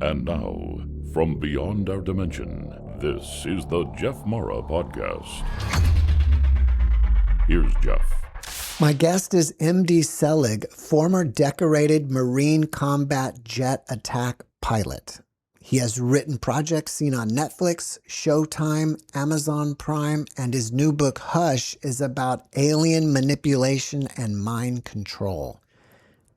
And now, from beyond our dimension, this is the JeffMara podcast. Here's Jeff. My guest is MD Selig, former decorated Marine combat jet attack pilot. He has written projects seen on Netflix, Showtime, Amazon Prime, and his new book, Hush, is about alien manipulation and mind control.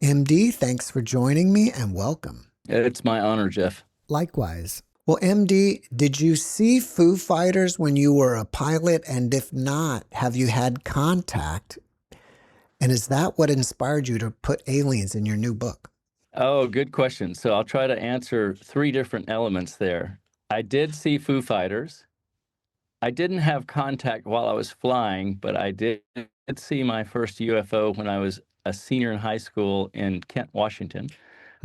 MD, thanks for joining me and welcome. It's my honor, Jeff. Likewise. Well, MD, did you see Foo Fighters when you were a pilot? And if not, have you had contact? And is that what inspired you to put aliens in your new book? Oh, good question. So I'll try to answer three different elements there. I did see Foo Fighters. I didn't have contact while I was flying, but I did see my first UFO when I was a senior in high school in Kent, Washington.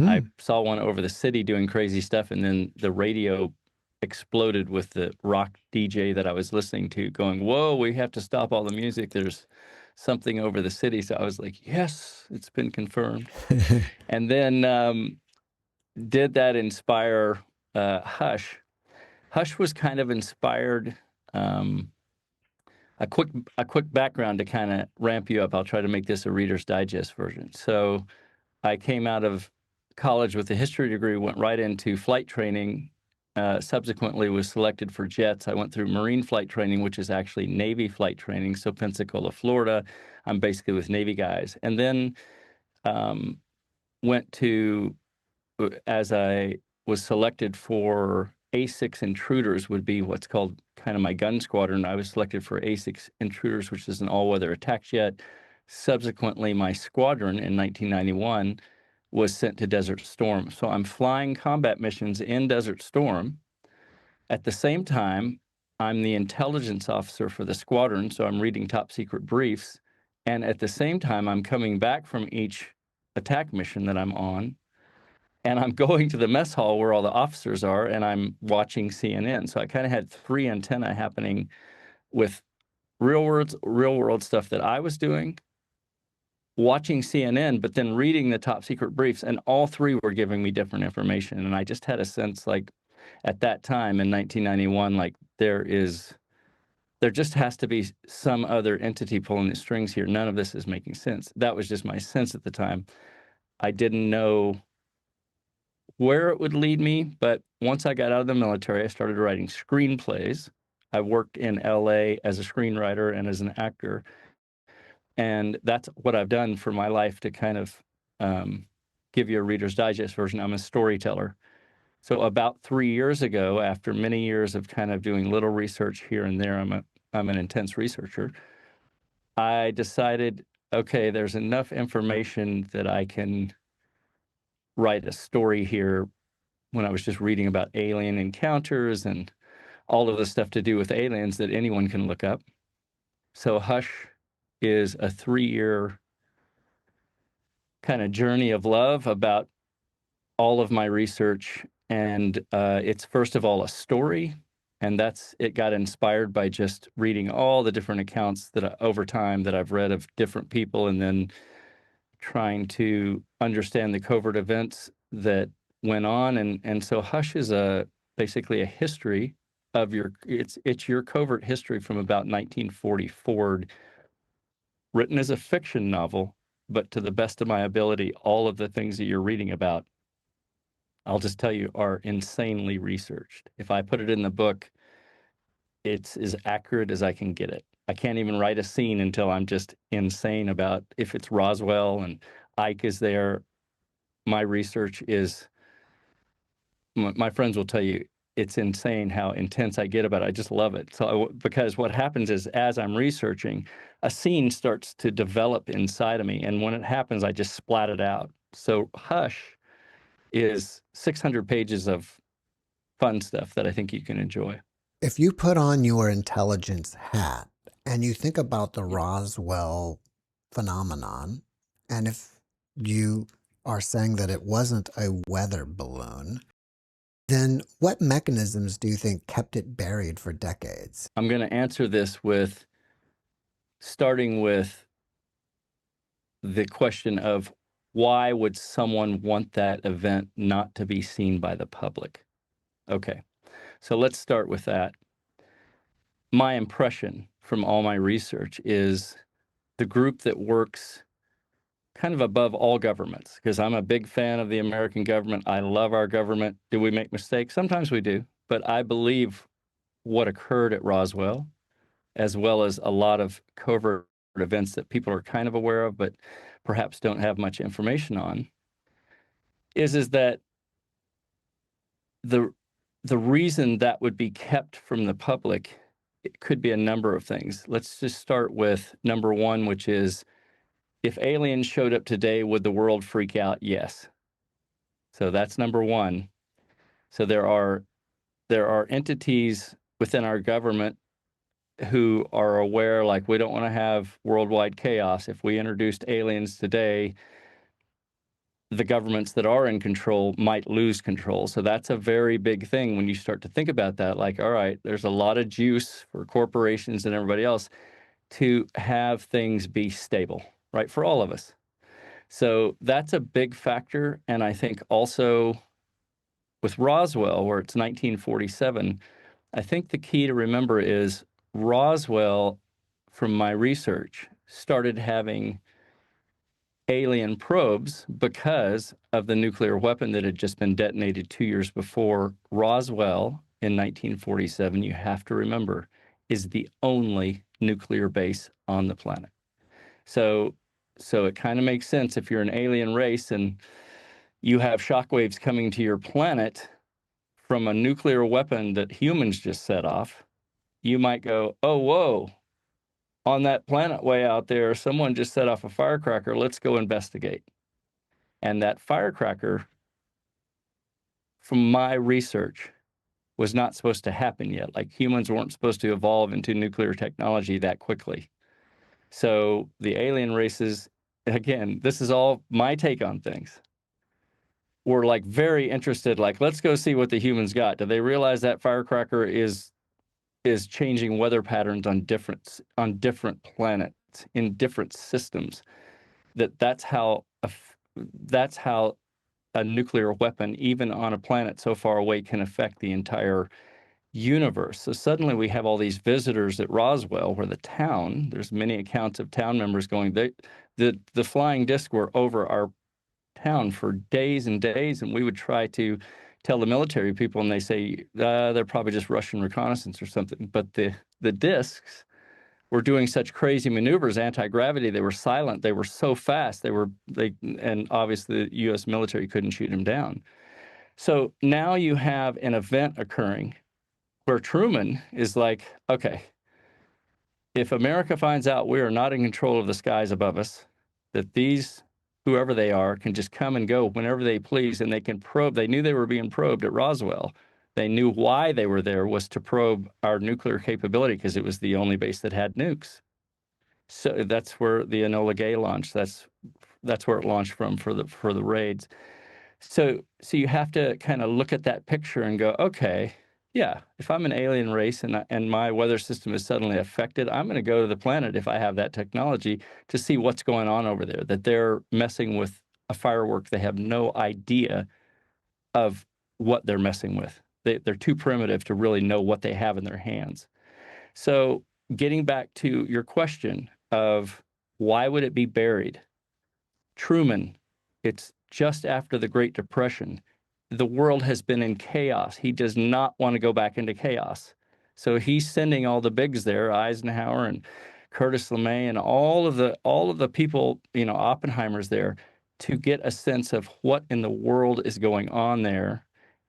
I saw one over the city doing crazy stuff, and then the radio exploded with the rock DJ that I was listening to going, whoa, we have to stop all the music. There's something over the city. So I was like, yes, it's been confirmed. And then did that inspire Hush? Hush was kind of inspired. A quick background to kind of ramp you up. I'll try to make this a Reader's Digest version. So I came out of college with a history degree, went right into flight training, subsequently was selected for jets. I went through Marine flight training, which is actually Navy flight training. So Pensacola, Florida, I'm basically with Navy guys. And then went to, as I was selected for A6 Intruders would be what's called kind of my gun squadron. I was selected for A6 Intruders, which is an all-weather attack jet. Subsequently, my squadron in 1991 was sent to Desert Storm. So I'm flying combat missions in Desert Storm. At the same time, I'm the intelligence officer for the squadron, so I'm reading top secret briefs. And at the same time, I'm coming back from each attack mission that I'm on, and I'm going to the mess hall where all the officers are, and I'm watching CNN. So I kind of had three antennae happening with real world stuff that I was doing, watching CNN, but then reading the top secret briefs, and all three were giving me different information. And I just had a sense, like, at that time in 1991, like, there just has to be some other entity pulling the strings here. None of this is making sense. That was just my sense at the time. I didn't know where it would lead me, but once I got out of the military, I started writing screenplays. I worked in LA as a screenwriter and as an actor. And that's what I've done for my life to kind of give you a Reader's Digest version. I'm a storyteller. So about 3 years ago, after many years of kind of doing little research here and there, I'm an intense researcher, I decided, okay, there's enough information that I can write a story here when I was just reading about alien encounters and all of the stuff to do with aliens that anyone can look up. So Hush is a 3-year kind of journey of love about all of my research. And it's first of all a story. And it got inspired by just reading all the different accounts that over time that I've read of different people, and then trying to understand the covert events that went on. And so Hush is basically a history of it's your covert history from about 1940 forward, written as a fiction novel, but to the best of my ability, all of the things that you're reading about, I'll just tell you, are insanely researched. If I put it in the book, it's as accurate as I can get it. I can't even write a scene until I'm just insane about if it's Roswell and Ike is there. My research is, my friends will tell you, it's insane how intense I get about it. I just love it. Because what happens is, as I'm researching, a scene starts to develop inside of me. And when it happens, I just splat it out. So Hush is 600 pages of fun stuff that I think you can enjoy. If you put on your intelligence hat and you think about the Roswell phenomenon, and if you are saying that it wasn't a weather balloon, then what mechanisms do you think kept it buried for decades? I'm going to answer this starting with the question of why would someone want that event not to be seen by the public? Okay, so let's start with that. My impression from all my research is the group that works kind of above all governments, because I'm a big fan of the American government. I love our government. Do we make mistakes? Sometimes we do, but I believe what occurred at Roswell, as well as a lot of covert events that people are kind of aware of, but perhaps don't have much information on, is that the reason that would be kept from the public, it could be a number of things. Let's just start with number one, which is, if aliens showed up today, would the world freak out? Yes. So that's number one. So there are entities within our government who are aware, like, we don't want to have worldwide chaos. If we introduced aliens today, the governments that are in control might lose control. So that's a very big thing when you start to think about that. Like, all right, there's a lot of juice for corporations and everybody else to have things be stable, right, for all of us. So that's a big factor. And I think also with Roswell, where it's 1947, I think the key to remember is Roswell, from my research, started having alien probes because of the nuclear weapon that had just been detonated 2 years before. Roswell in 1947, you have to remember, is the only nuclear base on the planet. So it kind of makes sense if you're an alien race and you have shockwaves coming to your planet from a nuclear weapon that humans just set off, you might go, oh, whoa, on that planet way out there, someone just set off a firecracker. Let's go investigate. And that firecracker, from my research, was not supposed to happen yet. Like, humans weren't supposed to evolve into nuclear technology that quickly. So the alien races, again, this is all my take on things, were like very interested, like, let's go see what the humans got. Do they realize that firecracker is changing weather patterns on different planets, in different systems? That's how a nuclear weapon, even on a planet so far away, can affect the entire universe. So suddenly we have all these visitors at Roswell, where the town, there's many accounts of town members going, the flying disc were over our town for days and days, and we would try to tell the military people, and they say they're probably just Russian reconnaissance or something. But the discs were doing such crazy maneuvers, anti-gravity. They were silent. They were so fast. And obviously the U.S. military couldn't shoot them down. So now you have an event occurring where Truman is like, okay, if America finds out we are not in control of the skies above us, that these, whoever they are, can just come and go whenever they please, and they can probe. They knew they were being probed at Roswell. They knew why they were there was to probe our nuclear capability, because it was the only base that had nukes. So that's where the Enola Gay launched. That's where it launched from for the raids. So you have to kind of look at that picture and go, okay, yeah, if I'm an alien race and my weather system is suddenly affected, I'm going to go to the planet, if I have that technology, to see what's going on over there, that they're messing with a firework. They have no idea of what they're messing with. They're too primitive to really know what they have in their hands. So getting back to your question of why would it be buried? Truman, it's just after the Great Depression. The world has been in chaos. He does not want to go back into chaos. So he's sending all the bigs there, Eisenhower and Curtis LeMay and all of the people, Oppenheimer's there, to get a sense of what in the world is going on there.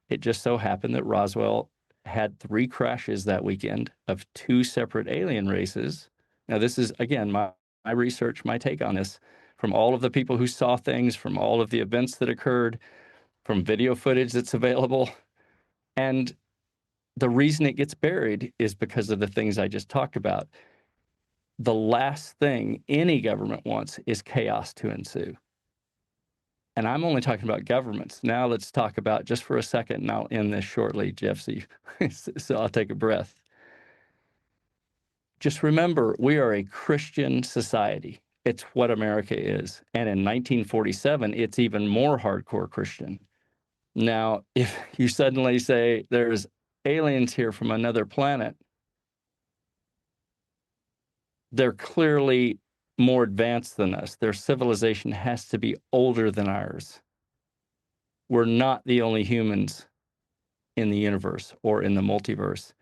It just so happened that Roswell had 3 crashes that weekend of 2 separate alien races. Now, this is, again, my research, my take on this, from all of the people who saw things, from all of the events that occurred, from video footage that's available. And the reason it gets buried is because of the things I just talked about. The last thing any government wants is chaos to ensue. And I'm only talking about governments. Now let's talk about, just for a second, and I'll end this shortly, Jeff, so I'll take a breath. Just remember, we are a Christian society. It's what America is. And in 1947, it's even more hardcore Christian. Now, if you suddenly say there's aliens here from another planet, they're clearly more advanced than us. Their civilization has to be older than ours. We're not the only humans in the universe or in the multiverse.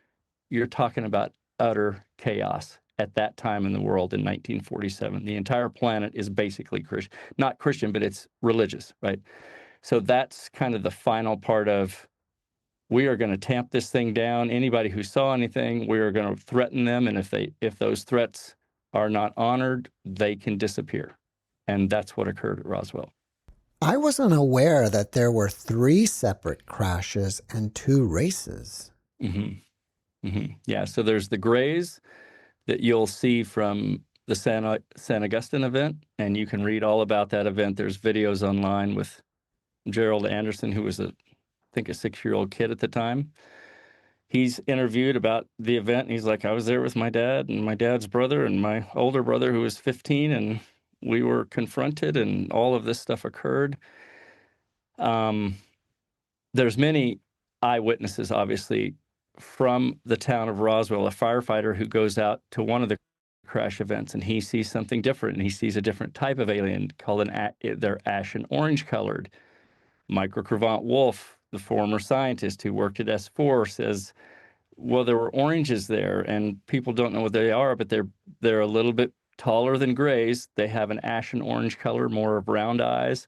You're talking about utter chaos at that time in the world in 1947. The entire planet is basically Christian, not Christian, but it's religious, right? So that's kind of the final part of, we are going to tamp this thing down. Anybody who saw anything, we are going to threaten them. And if those threats are not honored, they can disappear. And that's what occurred at Roswell. I wasn't aware that there were 3 separate crashes and 2 races. Yeah, so there's the grays that you'll see from the San Augustine event, and you can read all about that event. There's videos online with Gerald Anderson, who was I think a 6-year-old kid at the time. He's interviewed about the event, and he's like, I was there with my dad and my dad's brother and my older brother who was 15, and we were confronted, and all of this stuff occurred. There's many eyewitnesses, obviously, from the town of Roswell, a firefighter who goes out to one of the crash events, and he sees something different, and he sees a different type of alien called they're ashen orange colored. Microcrevant Wolf, the former scientist who worked at S4, says, well, there were oranges there, and people don't know what they are, but they're a little bit taller than grays. They have an ashen orange color, more of round eyes.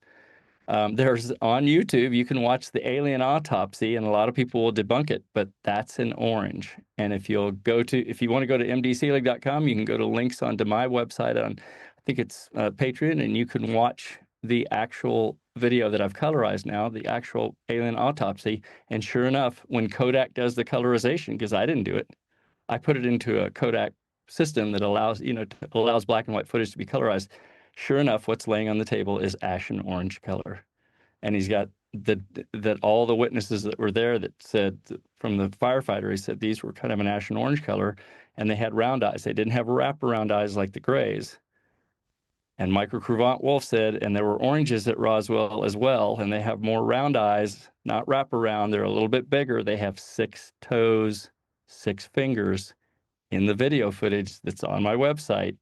There's on YouTube, you can watch the alien autopsy, and a lot of people will debunk it, but that's an orange. And if you want to go to mdseelig.com, you can go to links onto my website on, I think it's Patreon, and you can watch the actual video that I've colorized now, the actual alien autopsy. And sure enough, when Kodak does the colorization, because I didn't do it, I put it into a Kodak system that allows black and white footage to be colorized. Sure enough, what's laying on the table is ashen orange color. And he's got that all the witnesses that were there that said, from the firefighter, he said these were kind of an ashen orange color, and they had round eyes. They didn't have wraparound eyes like the grays. And Microcrevant Wolf said, and there were oranges at Roswell as well, and they have more round eyes, not wraparound. They're a little bit bigger. They have 6 toes, 6 fingers in the video footage that's on my website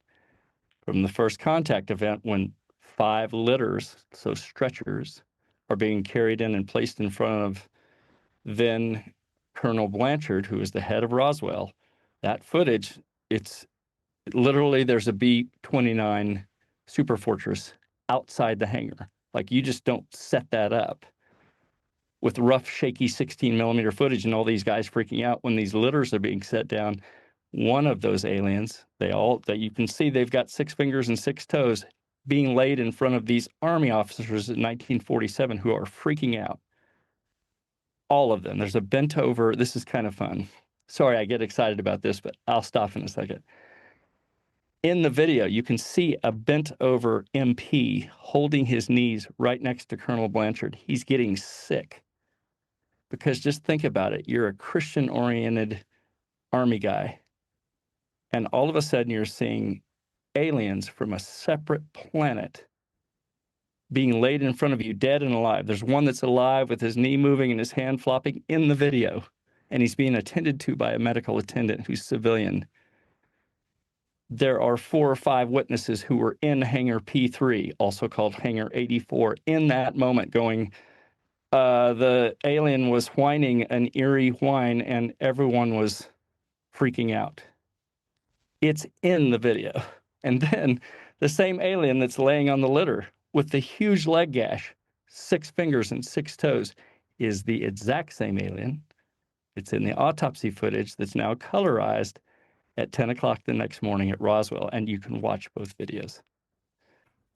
from the first contact event, when 5 litters, so stretchers, are being carried in and placed in front of then Colonel Blanchard, who is the head of Roswell. That footage, it's literally, there's a B-29 Superfortress outside the hangar. Like, you just don't set that up with rough, shaky 16mm footage and all these guys freaking out when these litters are being set down. One of those aliens, that you can see they've got 6 fingers and 6 toes, being laid in front of these Army officers in 1947 who are freaking out. All of them. There's a bent over, this is kind of fun. Sorry, I get excited about this, but I'll stop in a second. In the video, you can see a bent over MP holding his knees right next to Colonel Blanchard. He's getting sick. Because just think about it. You're a Christian-oriented Army guy, and all of a sudden you're seeing aliens from a separate planet being laid in front of you, dead and alive. There's one that's alive with his knee moving and his hand flopping in the video, and he's being attended to by a medical attendant who's civilian. There are 4 or 5 witnesses who were in Hangar P3, also called Hangar 84, in that moment going, the alien was whining an eerie whine, and everyone was freaking out. It's in the video. And then the same alien that's laying on the litter with the huge leg gash, 6 fingers and 6 toes, is the exact same alien. It's in the autopsy footage that's now colorized at 10 o'clock the next morning at Roswell, and you can watch both videos.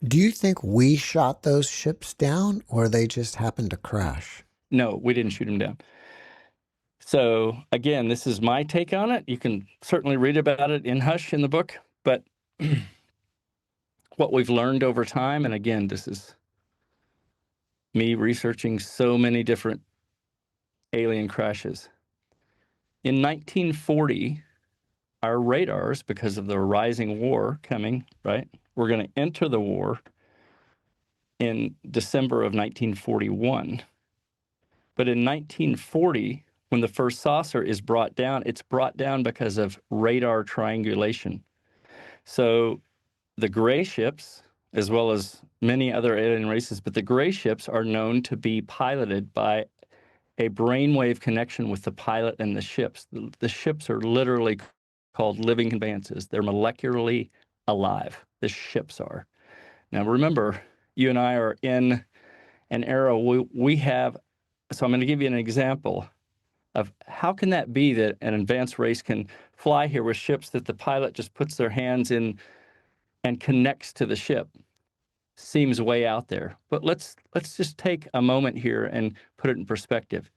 Do you think we shot those ships down, or they just happened to crash? No, we didn't shoot them down. So again, this is my take on it. You can certainly read about it in Hush in the book, but what we've learned over time, and again, this is me researching so many different alien crashes. In 1940, our radars, because of the rising war coming, right? were going to enter the war in December of 1941. But in 1940, when the first saucer is brought down, it's brought down because of radar triangulation. So the gray ships, as well as many other alien races, but the gray ships are known to be piloted by a brainwave connection with the pilot and the ships. The ships are literally called living conveyances. They're molecularly alive. The ships are. Now, remember, you and I are in an era we have, so I'm going to give you an example of how can that be that an advanced race can fly here with ships that the pilot just puts their hands in and connects to the ship. Seems way out there. But let's just take a moment here and put it in perspective.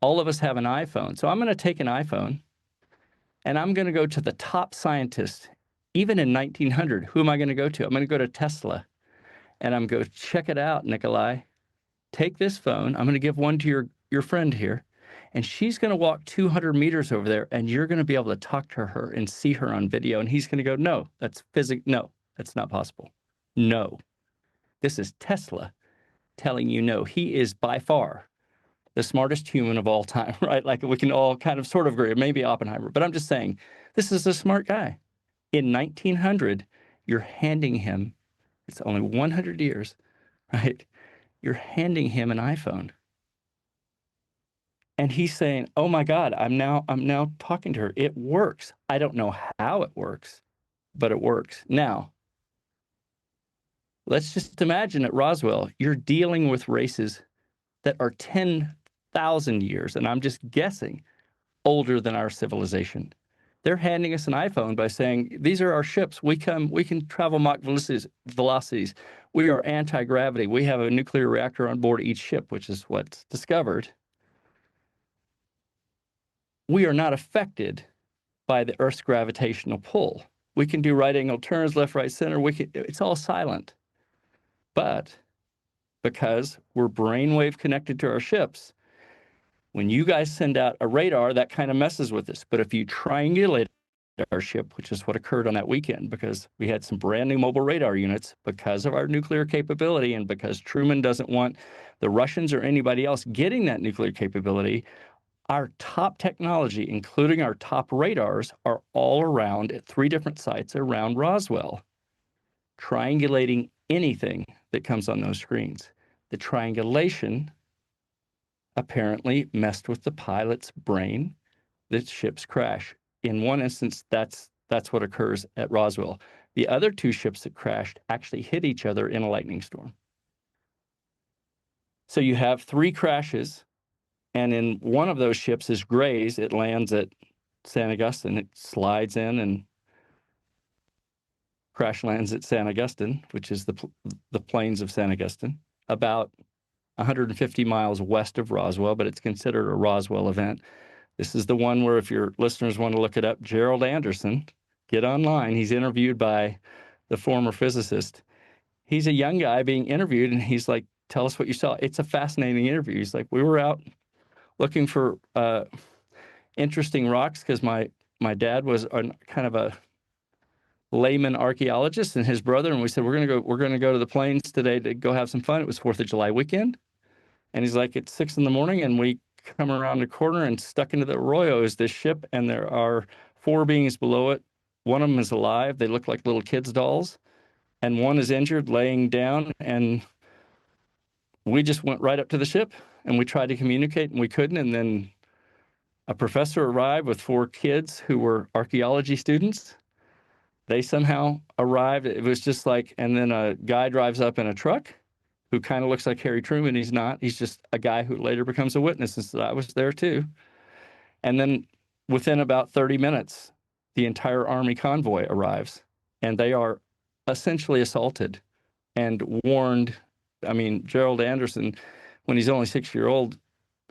All of us have an iPhone. So I'm going to take an iPhone and I'm going to go to the top scientist, even in 1900. Who am I going to go to? I'm going to go to Tesla and I'm going to check it out, Nikolai. Take this phone. I'm going to give one to your friend here. And she's going to walk 200 meters over there and you're going to be able to talk to her and see her on video. And he's going to go, no, no, that's not possible. No. This is Tesla telling you no. He is by far the smartest human of all time, right? Like we can all kind of sort of agree, maybe Oppenheimer, but I'm just saying, this is a smart guy. In 1900, you're handing him, it's only 100 years, right? You're handing him an iPhone. And he's saying, oh my God, I'm now talking to her. It works. I don't know how it works, but it works. Now, let's just imagine at Roswell, you're dealing with races that are 10,000 years, and I'm just guessing, older than our civilization. They're handing us an iPhone by saying, these are our ships. We can travel Mach velocities. We are anti-gravity. We have a nuclear reactor on board each ship, which is what's discovered. We are not affected by the Earth's gravitational pull. We can do right angle turns, left, right, center. It's all silent. But because we're brainwave connected to our ships, when you guys send out a radar, that kind of messes with us. But if you triangulate our ship, which is what occurred on that weekend, because we had some brand new mobile radar units because of our nuclear capability and because Truman doesn't want the Russians or anybody else getting that nuclear capability, our top technology, including our top radars, are all around at 3 different sites around Roswell, triangulating anything that comes on those screens. The triangulation apparently messed with the pilot's brain. The ships crash. In one instance, that's what occurs at Roswell. The other 2 ships that crashed actually hit each other in a lightning storm. So you have 3 crashes, and in one of those ships is grazed. It lands at San Augustine. It slides in and crash lands at San Augustine, which is the plains of San Augustine, about 150 miles west of Roswell, but it's considered a Roswell event. This is the one where, if your listeners want to look it up, Gerald Anderson, get online. He's interviewed by the former physicist. He's a young guy being interviewed, and he's like, tell us what you saw. It's a fascinating interview. He's like, we were out looking for interesting rocks because my dad was kind of a layman archaeologist, and his brother, and we said, we're gonna go to the plains today to go have some fun. It was 4th of July weekend. And he's like, it's 6 a.m, and we come around the corner, and stuck into the arroyo is this ship, and there are 4 beings below it. One of them is alive. They look like little kids' dolls. And one is injured, laying down. And we just went right up to the ship, and we tried to communicate, and we couldn't. And then a professor arrived with 4 kids who were archaeology students. They somehow arrived. It was just like, and then a guy drives up in a truck who kind of looks like Harry Truman. He's not. He's just a guy who later becomes a witness and said, I was there too. And then within about 30 minutes, the entire Army convoy arrives, and they are essentially assaulted and warned. I mean, Gerald Anderson, when he's only 6-year-old,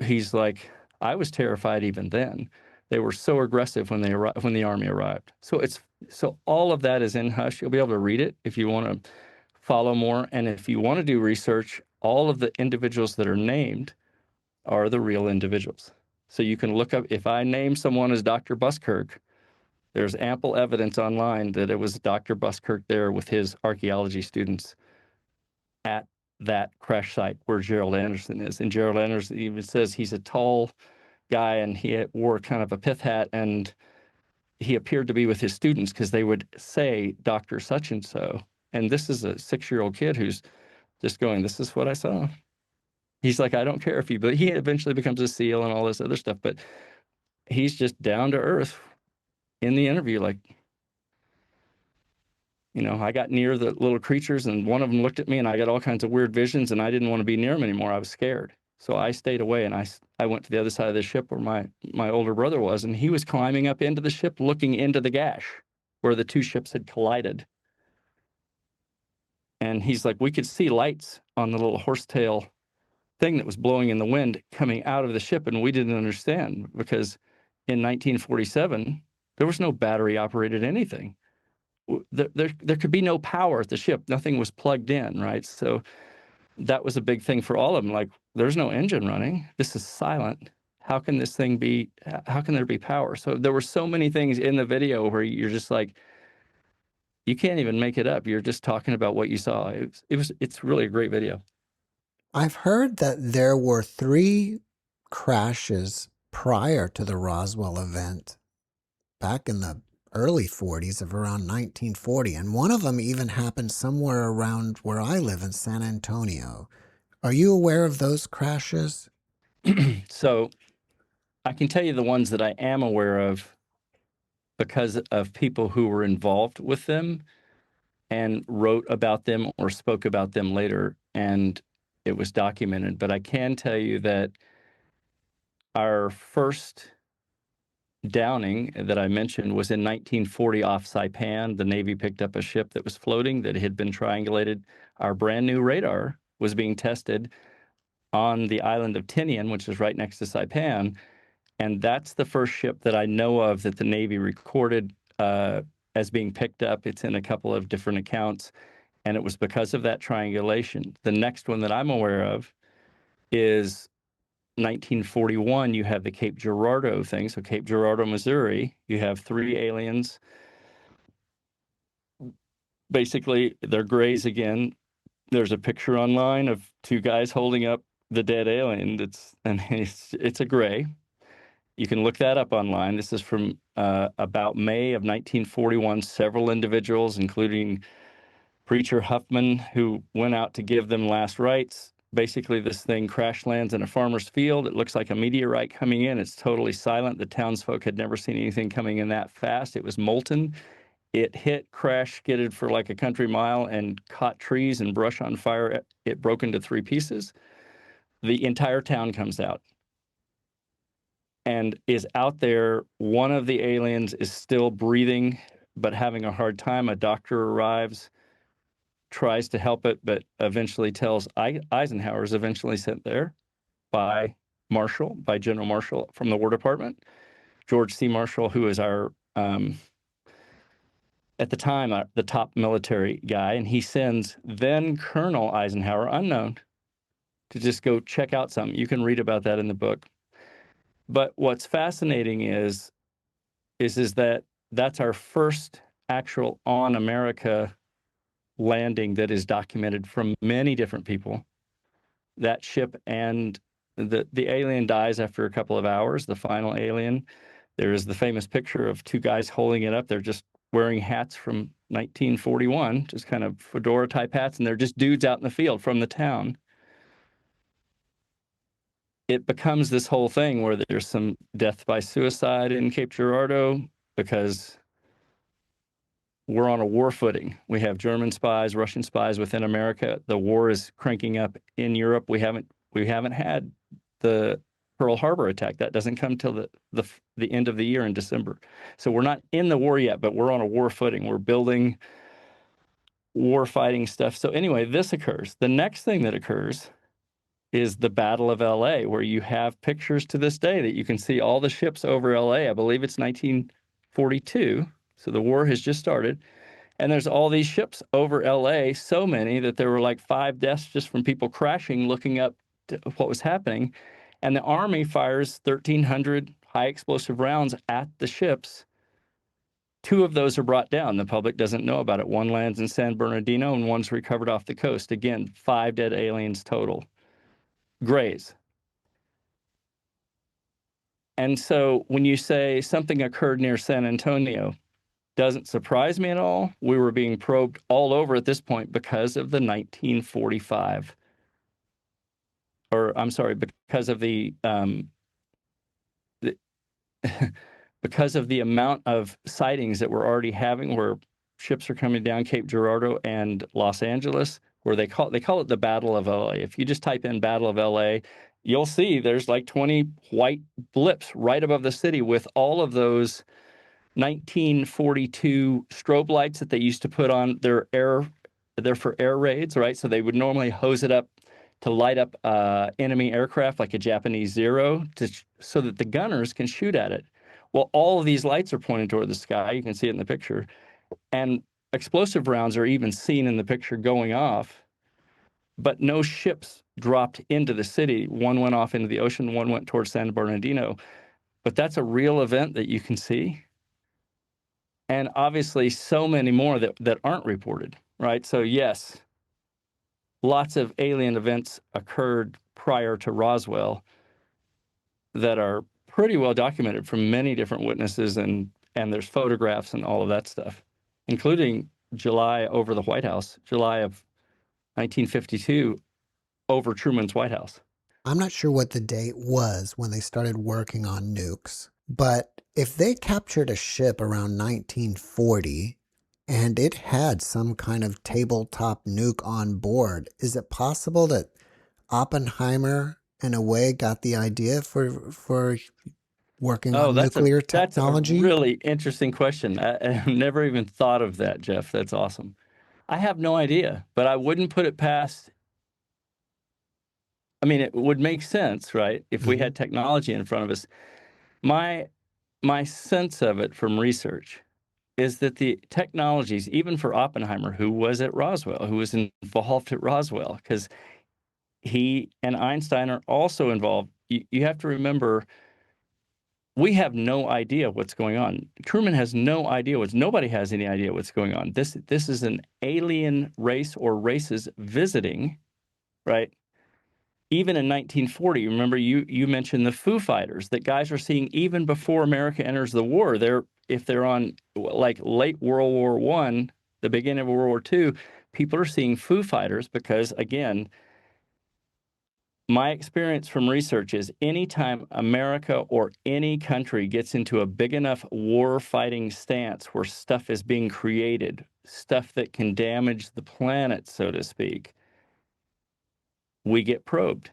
he's like, I was terrified even then. They were so aggressive when the Army arrived. So all of that is in Hush. You'll be able to read it if you want to follow more. And if you want to do research, all of the individuals that are named are the real individuals. So you can look up, if I name someone as Dr. Buskirk, There's ample evidence online that it was Dr. Buskirk there with his archaeology students at that crash site where Gerald Anderson is. And Gerald Anderson even says he's a tall guy and he wore kind of a pith hat, and he appeared to be with his students because they would say Dr. Such and so. And this is a 6-year-old kid who's just going, this is what I saw. He's like, I don't care if you, but he eventually becomes a SEAL and all this other stuff, but he's just down to earth in the interview. Like, you know, I got near the little creatures and one of them looked at me and I got all kinds of weird visions and I didn't want to be near them anymore. I was scared. So I stayed away and I went to the other side of the ship where my older brother was, and he was climbing up into the ship, looking into the gash where the two ships had collided. And he's like, we could see lights on the little horsetail thing that was blowing in the wind coming out of the ship. And we didn't understand because in 1947, there was no battery operated anything. There could be no power at the ship. Nothing was plugged in, right? So that was a big thing for all of them. Like, there's no engine running. This is silent. How can this thing be, how can there be power? So there were so many things in the video where you're just like, you can't even make it up. You're just talking about what you saw. It's really a great video. I've heard that there were 3 crashes prior to the Roswell event back in the early 40s of around 1940, and one of them even happened somewhere around where I live in San Antonio. Are you aware of those crashes? So I can tell you the ones that I am aware of because of people who were involved with them and wrote about them or spoke about them later, and it was documented. But I can tell you that our first downing that I mentioned was in 1940 off Saipan. The Navy picked up a ship that was floating that had been triangulated. Our brand new radar was being tested on the island of Tinian, which is right next to Saipan. And that's the first ship that I know of that the Navy recorded as being picked up. It's in a couple of different accounts, and it was because of that triangulation. The next one that I'm aware of is 1941. You have the Cape Girardeau thing. So Cape Girardeau, Missouri, you have 3 aliens. Basically, they're grays again. There's a picture online of 2 guys holding up the dead alien. It's a gray. You can look that up online. This is from about May of 1941. Several individuals, including Preacher Huffman, who went out to give them last rites. Basically, this thing crash lands in a farmer's field. It looks like a meteorite coming in. It's totally silent. The townsfolk had never seen anything coming in that fast. It was molten. It hit, crash, skidded for like a country mile and caught trees and brush on fire. It broke into 3 pieces. The entire town comes out and is out there. One of the aliens is still breathing, but having a hard time. A doctor arrives, tries to help it, but eventually tells Eisenhower is eventually sent there by General Marshall from the War Department, George C. Marshall, who is our, at the time, the top military guy. And he sends then Colonel Eisenhower, unknown, to just go check out something. You can read about that in the book. But what's fascinating is that that's our first actual on America landing that is documented from many different people. That ship, and the alien dies after a couple of hours, the final alien. There is the famous picture of 2 guys holding it up. They're just wearing hats from 1941, just kind of fedora type hats, and they're just dudes out in the field from the town. It becomes this whole thing where there's some death by suicide in Cape Girardeau because we're on a war footing. We have German spies, Russian spies within America. The war is cranking up in Europe. We haven't had the Pearl Harbor attack. That doesn't come till the end of the year in December. So we're not in the war yet, but we're on a war footing. We're building war fighting stuff. So anyway, this occurs. The next thing that occurs is the Battle of LA, where you have pictures to this day that you can see all the ships over LA. I believe it's 1942. So the war has just started. And there's all these ships over LA, so many that there were like 5 deaths just from people crashing, looking up to what was happening. And the Army fires 1,300 high explosive rounds at the ships Two of those are brought down. The public doesn't know about it. One lands in San Bernardino and one's recovered off the coast. Again, 5 dead aliens total. Grays. And so when you say something occurred near San Antonio, doesn't surprise me at all. We were being probed all over at this point because of the 1945, or I'm sorry, because of the because of the amount of sightings that we're already having, where ships are coming down Cape Girardeau and Los Angeles, where they call it the Battle of LA. If you just type in Battle of LA, you'll see there's like 20 white blips right above the city with all of those 1942 strobe lights that they used to put on their they're for air raids, right? So they would normally hose it up to light up enemy aircraft like a Japanese Zero so that the gunners can shoot at it. Well, all of these lights are pointed toward the sky. You can see it in the picture. And explosive rounds are even seen in the picture going off, but no ships dropped into the city. One went off into the ocean, one went towards San Bernardino. But that's a real event that you can see. And obviously so many more that aren't reported, right? So yes, lots of alien events occurred prior to Roswell that are pretty well documented from many different witnesses, and there's photographs and all of that stuff, including July over the White House, July of 1952 over Truman's White House. I'm not sure what the date was when they started working on nukes, but if they captured a ship around 1940 and it had some kind of tabletop nuke on board, is it possible that Oppenheimer, in a way, got the idea for working on nuclear technology? That's a really interesting question. I've never even thought of that, Jeff. That's awesome. I have no idea, but I wouldn't put it past. I mean, it would make sense, right? If we had technology in front of us. My sense of it from research is that the technologies, even for Oppenheimer, who was at Roswell, who was involved at Roswell, because he and Einstein are also involved. You have to remember, we have no idea what's going on. Truman has no idea nobody has any idea what's going on. This is an alien race or races visiting, right? Even in 1940, remember you mentioned the Foo Fighters that guys are seeing even before America enters the war. If they're on like late World War I, the beginning of World War II, people are seeing Foo Fighters because, again, my experience from research is anytime America or any country gets into a big enough war fighting stance where stuff is being created, stuff that can damage the planet, so to speak, we get probed.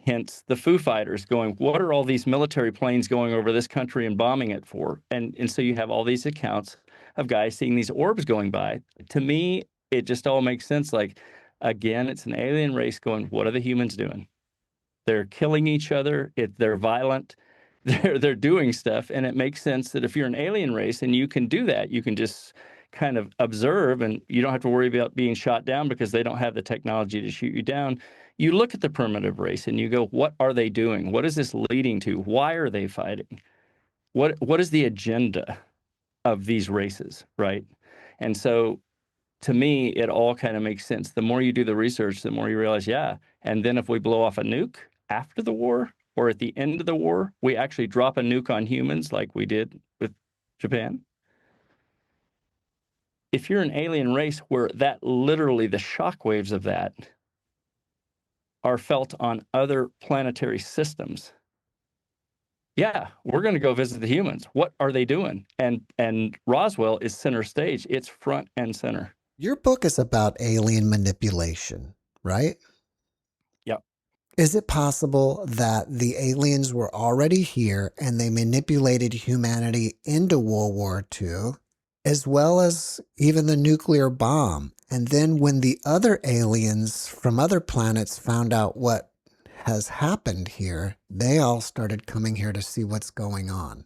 Hence the Foo Fighters going, what are all these military planes going over this country and bombing it for? And so you have all these accounts of guys seeing these orbs going by. To me, it just all makes sense. Like, again, it's an alien race going, what are the humans doing? They're killing each other. They're violent. They're doing stuff. And it makes sense that if you're an alien race and you can do that, you can just kind of observe and you don't have to worry about being shot down because they don't have the technology to shoot you down. You look at the primitive race and you go, what are they doing? What is this leading to? Why are they fighting? What is the agenda of these races, right? And so to me, it all kind of makes sense. The more you do the research, the more you realize, yeah. And then if we blow off a nuke after the war or at the end of the war, we actually drop a nuke on humans like we did with Japan. If you're an alien race where that literally the shockwaves of that are felt on other planetary systems, yeah, we're going to go visit the humans. What are they doing? And Roswell is center stage. It's front and center. Your book is about alien manipulation, right? Yep. Is it possible that the aliens were already here and they manipulated humanity into World War II, as well as even the nuclear bomb? And then when the other aliens from other planets found out what has happened here, they all started coming here to see what's going on.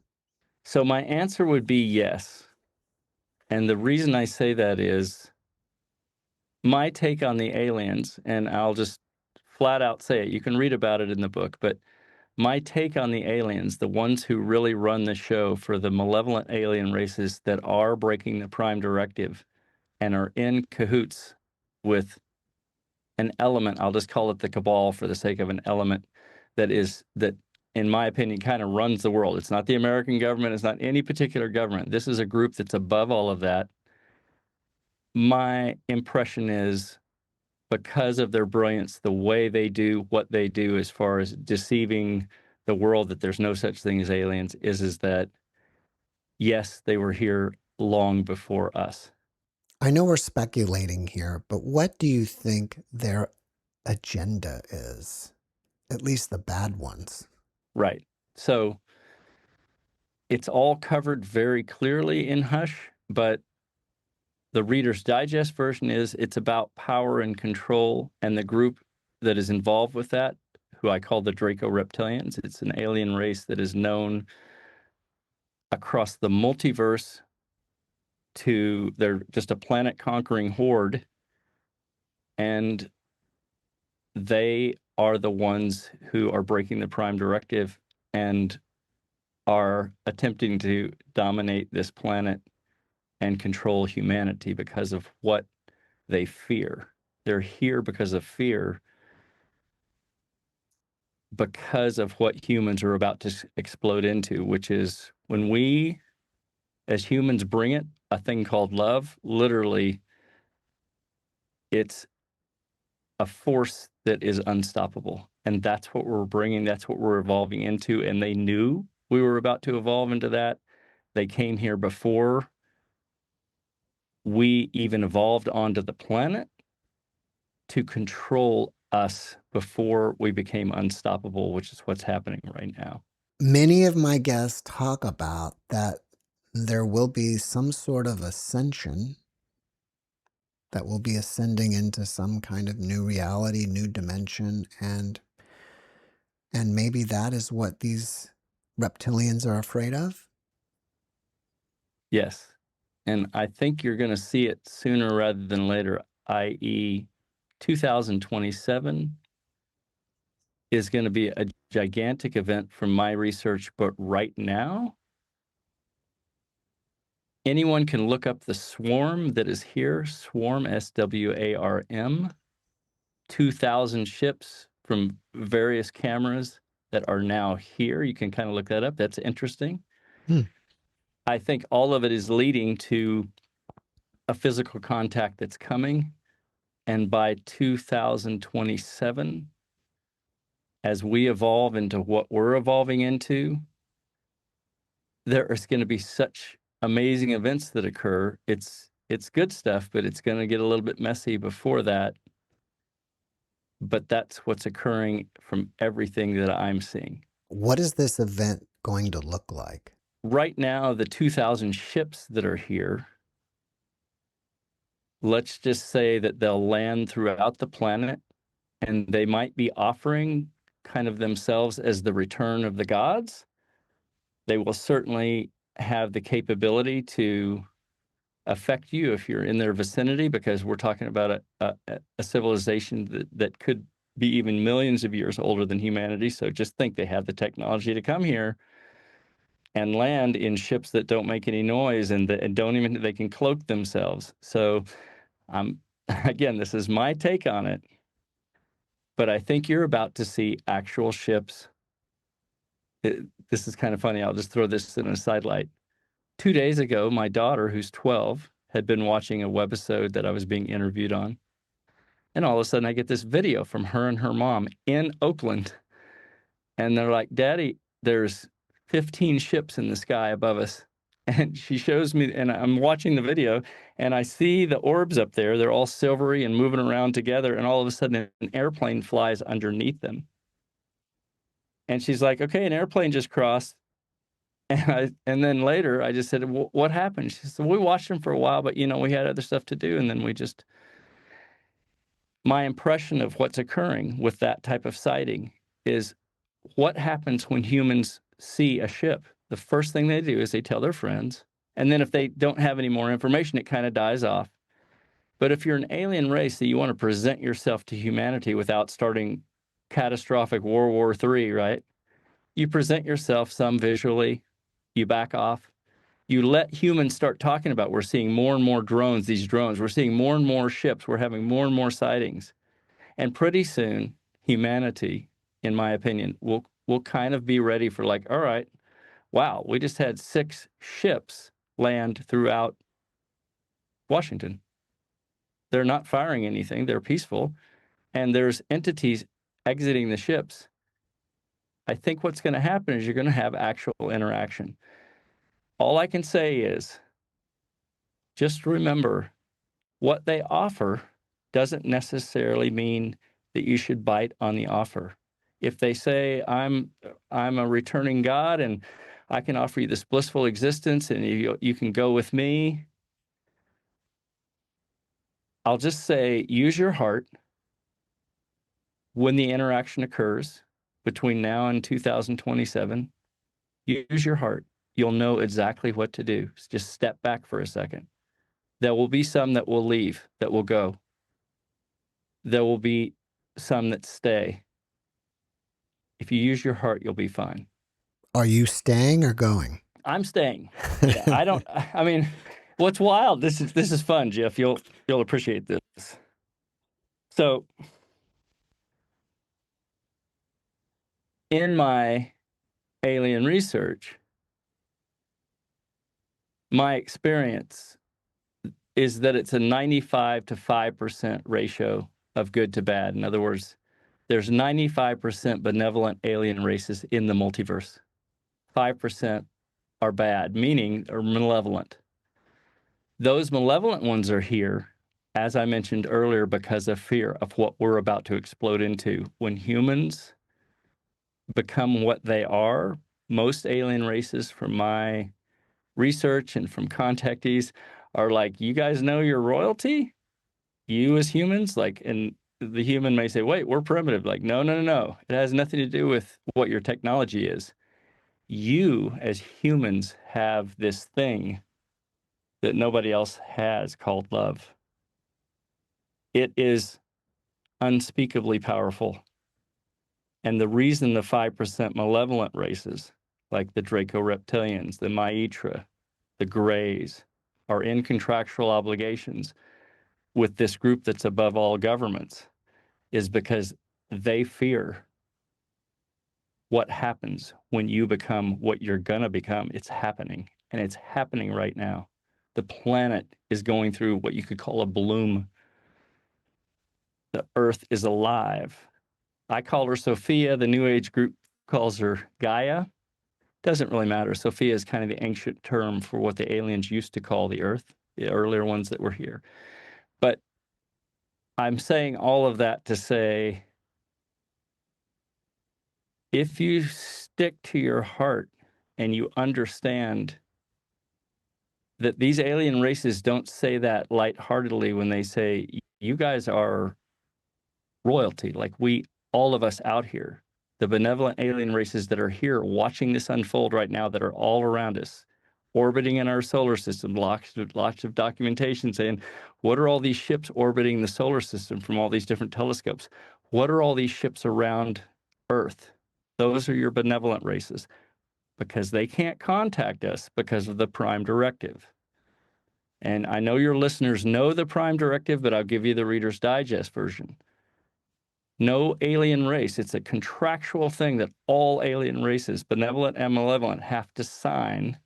So my answer would be yes. And the reason I say that is my take on the aliens, and I'll just flat out say it. You can read about it in the book, but my take on the aliens, the ones who really run the show for the malevolent alien races that are breaking the Prime Directive and are in cahoots with an element, I'll just call it the cabal for the sake of an element that, in my opinion, kind of runs the world. It's not the American government. It's not any particular government. This is a group that's above all of that. My impression is, because of their brilliance, the way they do what they do as far as deceiving the world that there's no such thing as aliens, is that, yes, they were here long before us. I know we're speculating here, but what do you think their agenda is? At least the bad ones. Right. So it's all covered very clearly in Hush, but the Reader's Digest version is it's about power and control, and the group that is involved with that, who I call the Draco Reptilians. It's an alien race that is known across the multiverse they're just a planet-conquering horde, and they are the ones who are breaking the Prime Directive and are attempting to dominate this planet and control humanity because of what they fear. They're here because of fear, because of what humans are about to explode into, which is when we, as humans, bring it, a thing called love. Literally, it's a force that is unstoppable. And that's what we're bringing. That's what we're evolving into. And they knew we were about to evolve into that. They came here before we even evolved onto the planet to control us before we became unstoppable, which is what's happening right now. Many of my guests talk about that there will be some sort of ascension, that will be ascending into some kind of new reality, new dimension, and maybe that is what these reptilians are afraid of. Yes. And I think you're going to see it sooner rather than later, i.e., 2027 is going to be a gigantic event from my research. But right now, anyone can look up the swarm that is here, swarm, SWARM, 2,000 ships from various cameras that are now here. You can kind of look that up. That's interesting. I think all of it is leading to a physical contact that's coming. And by 2027, as we evolve into what we're evolving into, there is going to be such amazing events that occur. It's good stuff, but it's going to get a little bit messy before that. But that's what's occurring from everything that I'm seeing. What is this event going to look like? Right now, the 2,000 ships that are here, let's just say that they'll land throughout the planet, and they might be offering kind of themselves as the return of the gods. They will certainly have the capability to affect you if you're in their vicinity, because we're talking about a civilization that could be even millions of years older than humanity. So just think, they have the technology to come here and land in ships that don't make any noise and don't even, they can cloak themselves. So again, this is my take on it, but I think you're about to see actual ships. This is kind of funny. I'll just throw this in a sidelight. 2 days ago, my daughter, who's 12, had been watching a webisode that I was being interviewed on. And all of a sudden, I get this video from her and her mom in Oakland. And they're like, "Daddy, there's 15 ships in the sky above us." And she shows me, and I'm watching the video, and I see the orbs up there. They're all silvery and moving around together. And all of a sudden, an airplane flies underneath them. And she's like, "Okay, an airplane just crossed." And then later, I just said, "What happened?" She said, "We watched them for a while, but, we had other stuff to do. And then my impression of what's occurring with that type of sighting is what happens when humans see a ship. The first thing they do is they tell their friends. And then if they don't have any more information, it kind of dies off. But if you're an alien race that you want to present yourself to humanity without starting catastrophic World War III, right? You present yourself some visually, you back off. You let humans start talking about, we're seeing more and more drones, these drones. We're seeing more and more ships. We're having more and more sightings. And pretty soon, humanity, in my opinion, will kind of be ready for like, all right, wow, we just had 6 ships land throughout Washington. They're not firing anything. They're peaceful. And there's entities exiting the ships. I think what's going to happen is you're going to have actual interaction. All I can say is just remember what they offer doesn't necessarily mean that you should bite on the offer. If they say, I'm a returning God and I can offer you this blissful existence and you can go with me, I'll just say, use your heart when the interaction occurs between now and 2027. Use your heart. You'll know exactly what to do. Just step back for a second. There will be some that will leave, that will go. There will be some that stay. If you use your heart, you'll be fine. Are you staying or going? I'm staying. Yeah, I mean, what's wild? This is fun, Jeff. You'll appreciate this. So, in my alien research, my experience is that it's a 95 to 5% ratio of good to bad. In other words, there's 95% benevolent alien races in the multiverse. 5% are bad, meaning are malevolent. Those malevolent ones are here, as I mentioned earlier, because of fear of what we're about to explode into. When humans become what they are, most alien races, from my research and from contactees, are like, you guys know your royalty? You as humans? Like, and the human may say, wait, we're primitive. Like, no. It has nothing to do with what your technology is. You as humans have this thing that nobody else has called love. It is unspeakably powerful. And the reason the 5% malevolent races, like the Draco-Reptilians, the Maitra, the Greys, are in contractual obligations with this group that's above all governments, is because they fear what happens when you become what you're going to become. It's happening, and it's happening right now. The planet is going through what you could call a bloom. The Earth is alive. I call her Sophia. The New Age group calls her Gaia. Doesn't really matter. Sophia is kind of the ancient term for what the aliens used to call the Earth, the earlier ones that were here. But I'm saying all of that to say, if you stick to your heart and you understand that these alien races don't say that lightheartedly when they say, you guys are royalty, like all of us out here, the benevolent alien races that are here watching this unfold right now, that are all around us, orbiting in our solar system, lots of documentation saying, what are all these ships orbiting the solar system from all these different telescopes? What are all these ships around Earth? Those are your benevolent races, because they can't contact us because of the Prime Directive. And I know your listeners know the Prime Directive, but I'll give you the Reader's Digest version. No alien race. It's a contractual thing that all alien races, benevolent and malevolent, have to sign,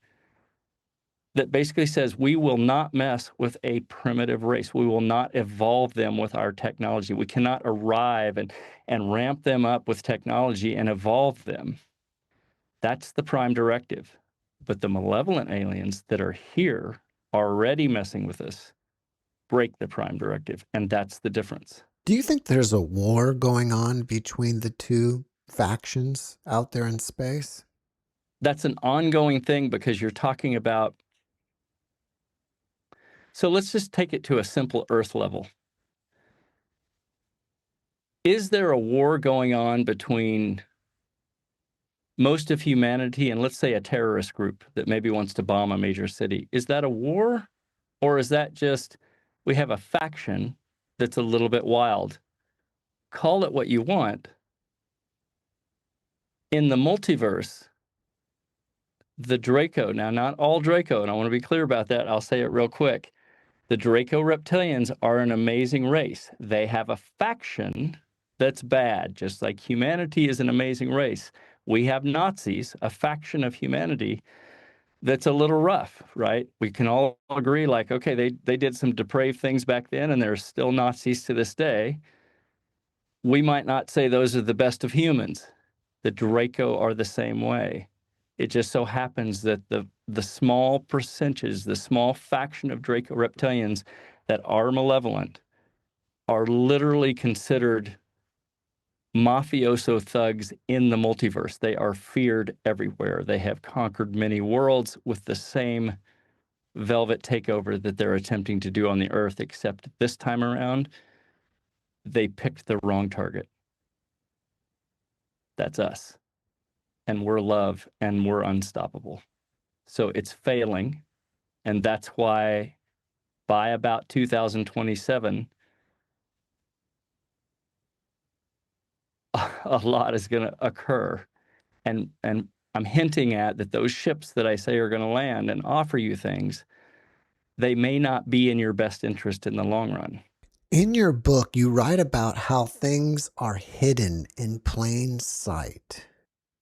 that basically says we will not mess with a primitive race. We will not evolve them with our technology. We cannot arrive and ramp them up with technology and evolve them. That's the Prime Directive. But the malevolent aliens that are here already messing with us break the Prime Directive, and that's the difference. Do you think there's a war going on between the two factions out there in space? That's an ongoing thing, because you're talking about, so let's just take it to a simple Earth level. Is there a war going on between most of humanity and, let's say, a terrorist group that maybe wants to bomb a major city? Is that a war? Or is that just, we have a faction that's a little bit wild? Call it what you want. In the multiverse, the Draco, now not all Draco, and I want to be clear about that. I'll say it real quick. The Draco reptilians are an amazing race. They have a faction that's bad, just like humanity is an amazing race. We have Nazis, a faction of humanity that's a little rough, right? We can all agree, like, okay, they did some depraved things back then, and they're still Nazis to this day. We might not say those are the best of humans. The Draco are the same way. It just so happens that the small percentage, the small faction of Draco reptilians that are malevolent are literally considered mafioso thugs in the multiverse. They are feared everywhere. They have conquered many worlds with the same velvet takeover that they're attempting to do on the earth, except this time around, they picked the wrong target. That's us. And we're love, and we're unstoppable. So it's failing. And that's why by about 2027, a lot is going to occur. And I'm hinting at that those ships that I say are going to land and offer you things, they may not be in your best interest in the long run. In your book, you write about how things are hidden in plain sight.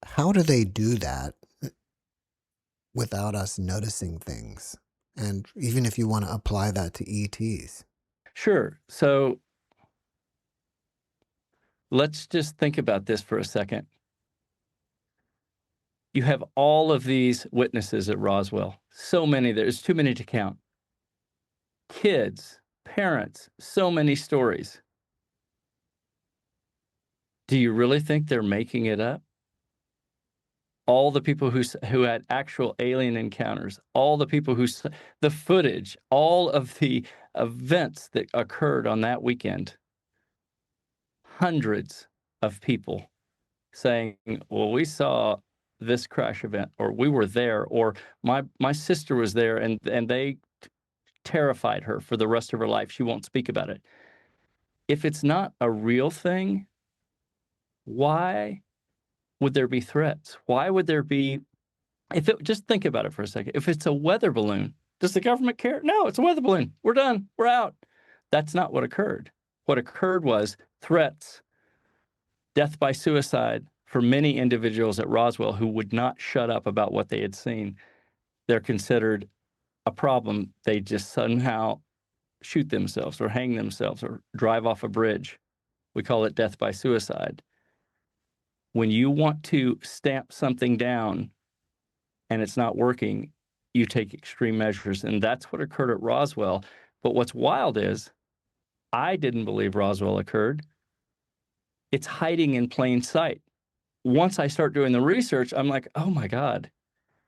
How do they do that without us noticing things? And even if you want to apply that to ETs. Sure. So let's just think about this for a second. You have all of these witnesses at Roswell. So many, there's too many to count. Kids, parents, so many stories. Do you really think they're making it up? All the people who had actual alien encounters, all the people the footage, all of the events that occurred on that weekend, hundreds of people saying, well, we saw this crash event, or we were there, or my sister was there, and they terrified her for the rest of her life. She won't speak about it. If it's not a real thing, why would there be threats? Why would there be, just think about it for a second. If it's a weather balloon, does the government care? No, it's a weather balloon. We're done. We're out. That's not what occurred. What occurred was threats, death by suicide for many individuals at Roswell who would not shut up about what they had seen. They're considered a problem. They just somehow shoot themselves or hang themselves or drive off a bridge. We call it death by suicide. When you want to stamp something down and it's not working, you take extreme measures. And that's what occurred at Roswell. But what's wild is I didn't believe Roswell occurred. It's hiding in plain sight. Once I start doing the research, I'm like, oh my God,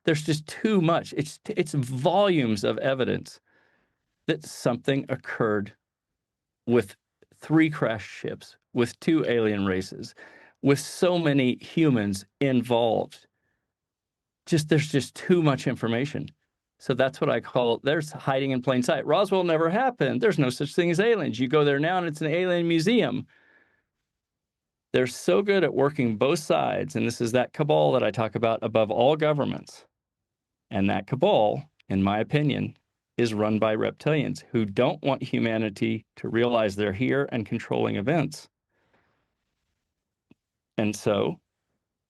there's just too much. It's volumes of evidence that something occurred with 3 crash ships, with 2 alien races, with so many humans involved. There's just too much information. So that's what I call, there's hiding in plain sight. Roswell never happened. There's no such thing as aliens. You go there now and it's an alien museum. They're so good at working both sides, and this is that cabal that I talk about above all governments. And that cabal, in my opinion, is run by reptilians who don't want humanity to realize they're here and controlling events. And so,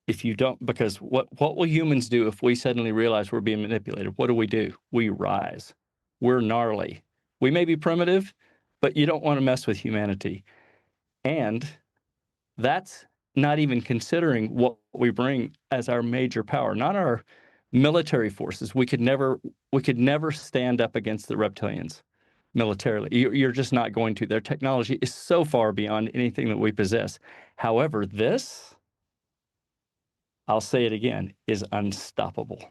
if you don't, because what will humans do if we suddenly realize we're being manipulated? What do? We rise. We're gnarly. We may be primitive, but you don't want to mess with humanity. And that's not even considering what we bring as our major power, not our military forces. We could never stand up against the reptilians militarily. You're just not going to. Their technology is so far beyond anything that we possess. However, this, I'll say it again, is unstoppable.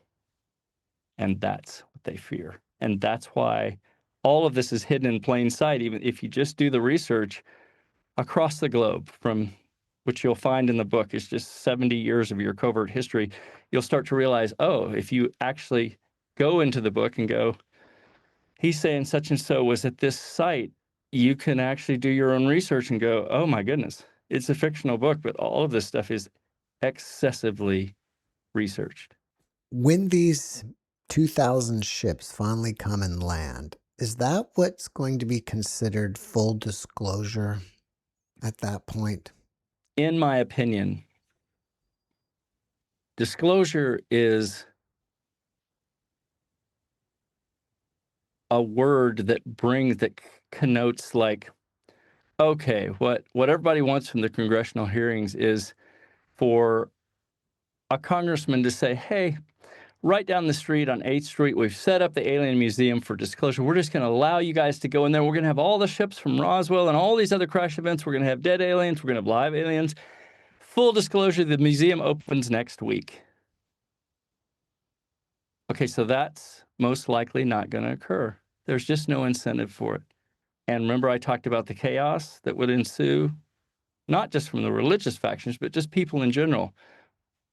And that's what they fear. And that's why all of this is hidden in plain sight, even if you just do the research across the globe, from which you'll find in the book is just 70 years of your covert history. You'll start to realize, oh, if you actually go into the book and go, he's saying such and so was at this site, you can actually do your own research and go, oh my goodness, it's a fictional book, but all of this stuff is excessively researched. When these 2,000 ships finally come and land, is that what's going to be considered full disclosure at that point? In my opinion, disclosure is a word that connotes like, okay, what everybody wants from the congressional hearings is for a congressman to say, hey, right down the street on 8th Street, we've set up the Alien Museum for disclosure. We're just going to allow you guys to go in there. We're going to have all the ships from Roswell and all these other crash events. We're going to have dead aliens. We're going to have live aliens. Full disclosure, the museum opens next week. Okay, so that's most likely not going to occur. There's just no incentive for it. And remember, I talked about the chaos that would ensue, not just from the religious factions, but just people in general,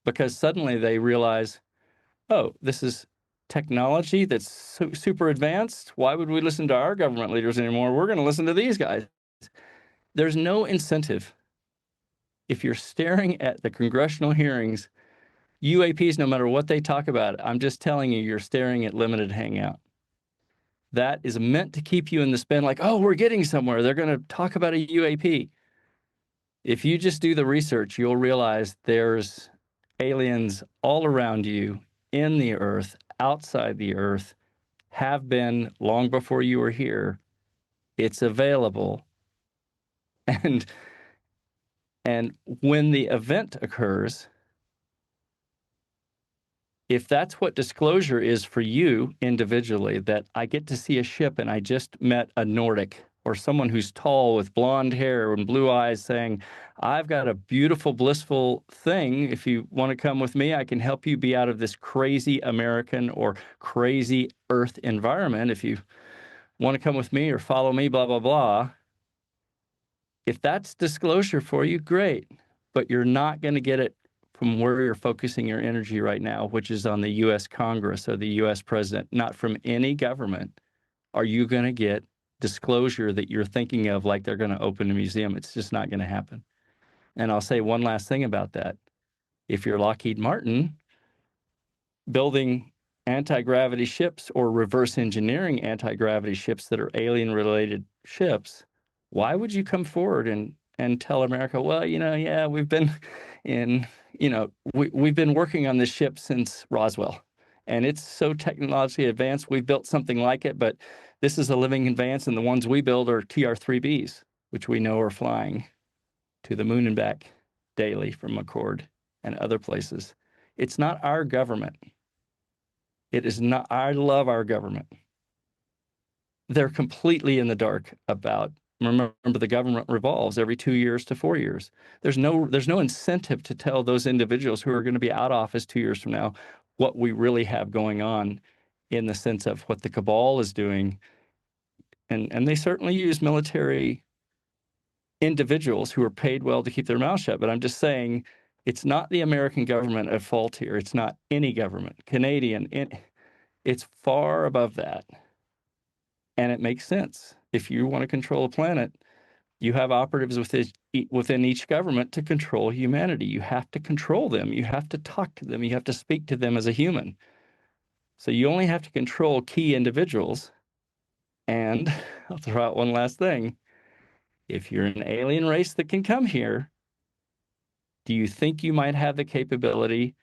because suddenly they realize, oh, this is technology that's super advanced. Why would we listen to our government leaders anymore? We're going to listen to these guys. There's no incentive. If you're staring at the congressional hearings, UAPs, no matter what they talk about, I'm just telling you, you're staring at limited hangout. That is meant to keep you in the spin like, oh, we're getting somewhere. They're going to talk about a UAP. If you just do the research, you'll realize there's aliens all around you, in the earth, outside the earth, have been long before you were here. It's available. And when the event occurs, if that's what disclosure is for you individually, that I get to see a ship and I just met a Nordic or someone who's tall with blonde hair and blue eyes saying, I've got a beautiful, blissful thing. If you want to come with me, I can help you be out of this crazy American or crazy Earth environment. If you want to come with me or follow me, blah, blah, blah. If that's disclosure for you, great. But you're not going to get it from where you're focusing your energy right now, which is on the U.S. Congress or the U.S. president, not from any government. Are you going to get disclosure that you're thinking of like they're going to open a museum? It's just not going to happen. And I'll say one last thing about that. If you're Lockheed Martin building anti-gravity ships or reverse engineering anti-gravity ships that are alien-related ships, why would you come forward and tell America, well, yeah, we've been we've been working on this ship since Roswell, and it's so technologically advanced, we've built something like it, but this is a living advance, and the ones we build are TR-3Bs, which we know are flying to the moon and back daily from McCord and other places. It's not our government. It is not. I love our government. They're completely in the dark about. Remember, the government revolves every 2 years to 4 years. There's no incentive to tell those individuals who are going to be out of office 2 years from now what we really have going on, in the sense of what the cabal is doing. And they certainly use military individuals who are paid well to keep their mouth shut. But I'm just saying, it's not the American government at fault here. It's not any government, Canadian. It's far above that. And it makes sense. If you want to control a planet, you have operatives within each government to control humanity. You have to control them. You have to talk to them. You have to speak to them as a human. So you only have to control key individuals. And I'll throw out one last thing. If you're an alien race that can come here, do you think you might have the capability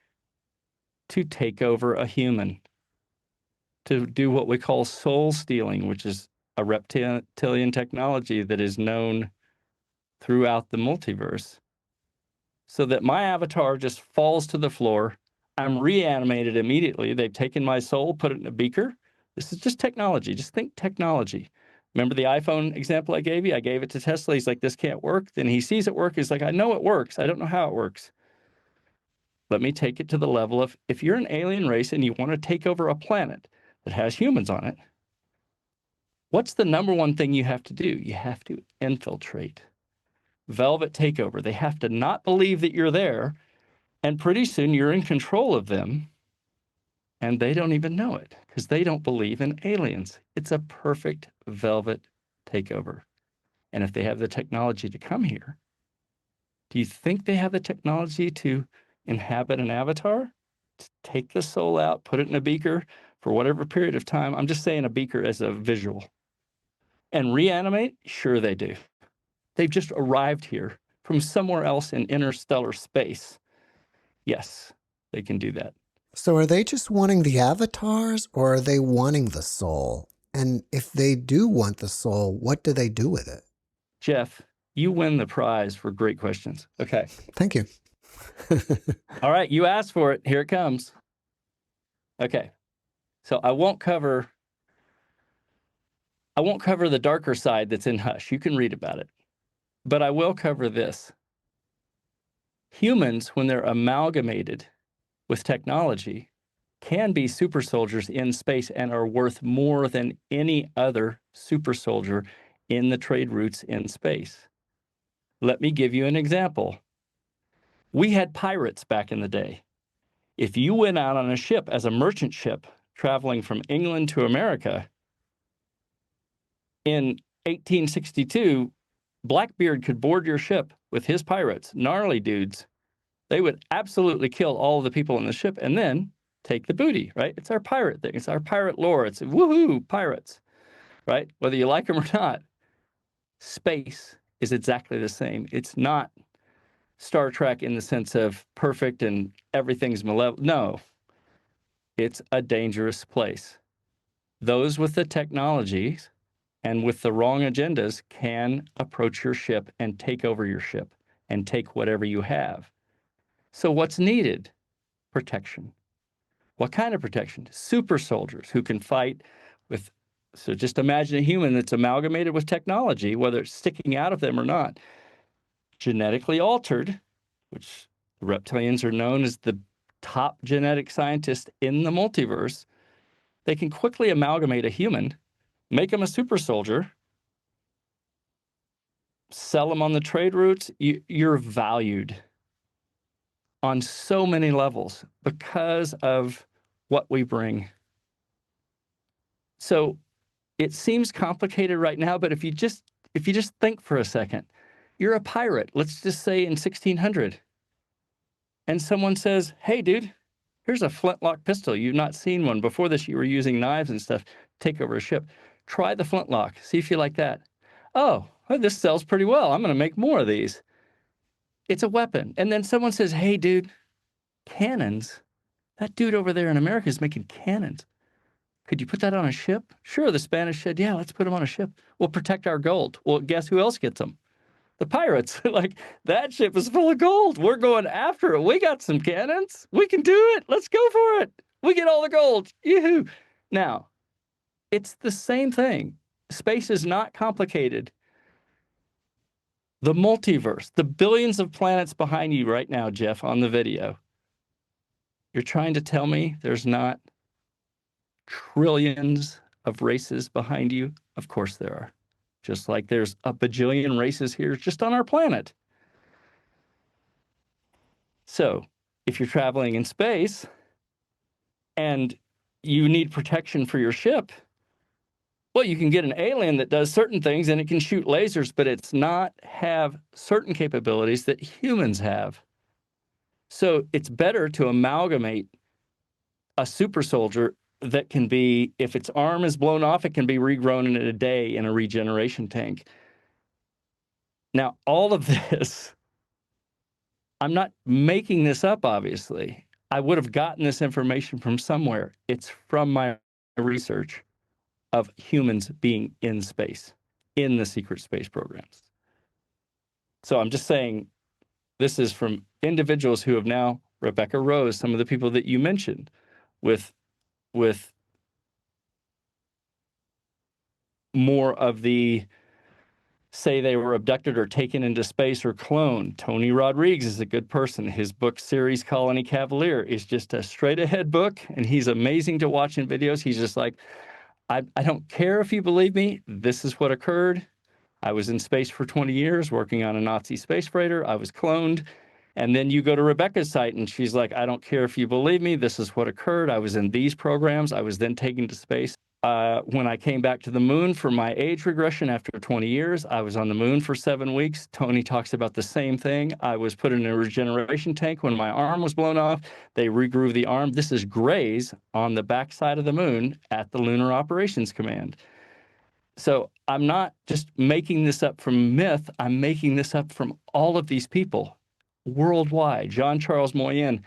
to take over a human? To do what we call soul stealing, which is a reptilian technology that is known throughout the multiverse, so that my avatar just falls to the floor. I'm reanimated immediately. They've taken my soul, put it in a beaker. This is just technology. Just think technology. Remember the iPhone example I gave you? I gave it to Tesla. He's like, this can't work. Then he sees it work. He's like, I know it works. I don't know how it works. Let me take it to the level of, if you're an alien race and you want to take over a planet that has humans on it, what's the number one thing you have to do? You have to infiltrate. Velvet takeover. They have to not believe that you're there, and pretty soon you're in control of them, and they don't even know it because they don't believe in aliens. It's a perfect velvet takeover. And if they have the technology to come here, do you think they have the technology to inhabit an avatar, take the soul out, put it in a beaker for whatever period of time. I'm just saying a beaker as a visual. And reanimate? Sure they do. They've just arrived here from somewhere else in interstellar space. Yes, they can do that. So are they just wanting the avatars, or are they wanting the soul? And if they do want the soul, what do they do with it? Jeff, you win the prize for great questions. Okay. Thank you. All right, you asked for it. Here it comes. Okay. So I won't cover the darker side that's in Hush. You can read about it. But I will cover this. Humans, when they're amalgamated with technology, can be super soldiers in space and are worth more than any other super soldier in the trade routes in space. Let me give you an example. We had pirates back in the day. If you went out on a ship as a merchant ship traveling from England to America, in 1862, Blackbeard could board your ship with his pirates, gnarly dudes. They would absolutely kill all of the people on the ship and then take the booty, right? It's our pirate thing. It's our pirate lore. It's woohoo, pirates, right? Whether you like them or not. Space is exactly the same. It's not Star Trek in the sense of perfect and everything's malevolent. No, it's a dangerous place. Those with the technologies and with the wrong agendas can approach your ship and take over your ship and take whatever you have. So what's needed? Protection. What kind of protection? Super soldiers who can fight with, so just imagine a human that's amalgamated with technology, whether it's sticking out of them or not, genetically altered, which the reptilians are known as the top genetic scientists in the multiverse. They can quickly amalgamate a human, make them a super soldier, sell them on the trade routes. You're valued on so many levels because of what we bring. So it seems complicated right now, but if you just think for a second, you're a pirate, let's just say in 1600, and someone says, hey, dude, here's a flintlock pistol. You've not seen one. Before this, you were using knives and stuff to take over a ship. Try the flintlock. See if you like that. Oh, well, this sells pretty well. I'm going to make more of these. It's a weapon. And then someone says, hey, dude, cannons. That dude over there in America is making cannons. Could you put that on a ship? Sure, the Spanish said, yeah, let's put them on a ship. We'll protect our gold. Well, guess who else gets them? The pirates. Like, that ship is full of gold. We're going after it. We got some cannons. We can do it. Let's go for it. We get all the gold. Yoo-hoo. Now, it's the same thing. Space is not complicated. The multiverse, the billions of planets behind you right now, Jeff, on the video. You're trying to tell me there's not trillions of races behind you? Of course there are. Just like there's a bajillion races here just on our planet. So if you're traveling in space and you need protection for your ship, well, you can get an alien that does certain things and it can shoot lasers, but it's not have certain capabilities that humans have. So it's better to amalgamate a super soldier that can be, if its arm is blown off, it can be regrown in a day in a regeneration tank. Now, all of this, I'm not making this up, obviously. I would have gotten this information from somewhere. It's from my research of humans being in space, in the secret space programs. So I'm just saying, this is from individuals who have now, Rebecca Rose, some of the people that you mentioned, with more of the, say they were abducted or taken into space or cloned. Tony Rodriguez is a good person. His book series, Colony Cavalier, is just a straight ahead book, and he's amazing to watch in videos. He's just like, I don't care if you believe me, this is what occurred. I was in space for 20 years working on a Nazi space freighter. I was cloned. And then you go to Rebecca's site and she's like, I don't care if you believe me, this is what occurred. I was in these programs. I was then taken to space. When I came back to the moon for my age regression after 20 years, I was on the moon for 7 weeks. Tony talks about the same thing. I was put in a regeneration tank when my arm was blown off. They regrew the arm. This is grays on the backside of the moon at the Lunar Operations Command. So I'm not just making this up from myth. I'm making this up from all of these people worldwide. Jean Charles Moyen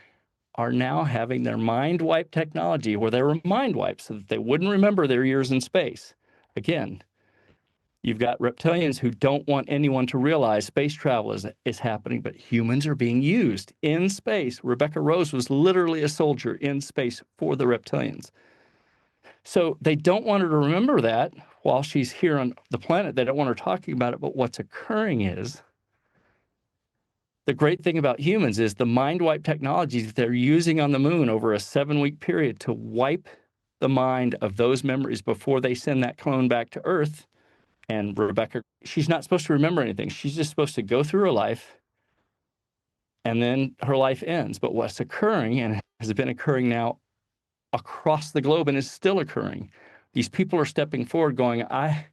are now having their mind wipe technology where they were mind wiped so that they wouldn't remember their years in space. Again, you've got reptilians who don't want anyone to realize space travel is happening, but humans are being used in space. Rebecca Rose was literally a soldier in space for the reptilians. So they don't want her to remember that while she's here on the planet. They don't want her talking about it, but what's occurring is the great thing about humans is the mind wipe technologies that they're using on the moon over a 7-week period to wipe the mind of those memories before they send that clone back to Earth. And Rebecca, she's not supposed to remember anything. She's just supposed to go through her life and then her life ends. But what's occurring, and has been occurring now across the globe and is still occurring, these people are stepping forward going, I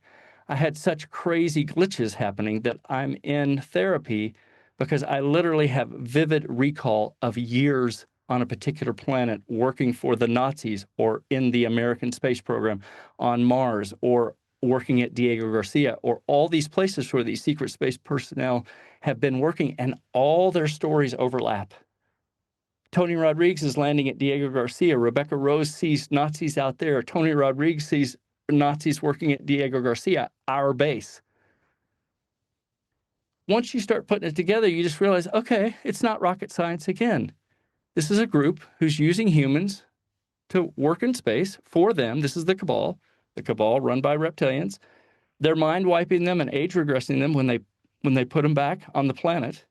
had such crazy glitches happening that I'm in therapy because I literally have vivid recall of years on a particular planet working for the Nazis or in the American space program on Mars or working at Diego Garcia or all these places where these secret space personnel have been working, and all their stories overlap. Tony Rodriguez is landing at Diego Garcia. Rebecca Rose sees Nazis out there. Tony Rodriguez sees Nazis working at Diego Garcia, our base. Once you start putting it together, you just realize, okay, it's not rocket science again. This is a group who's using humans to work in space for them. This is the cabal run by reptilians. They're mind wiping them and age regressing them when they put them back on the planet.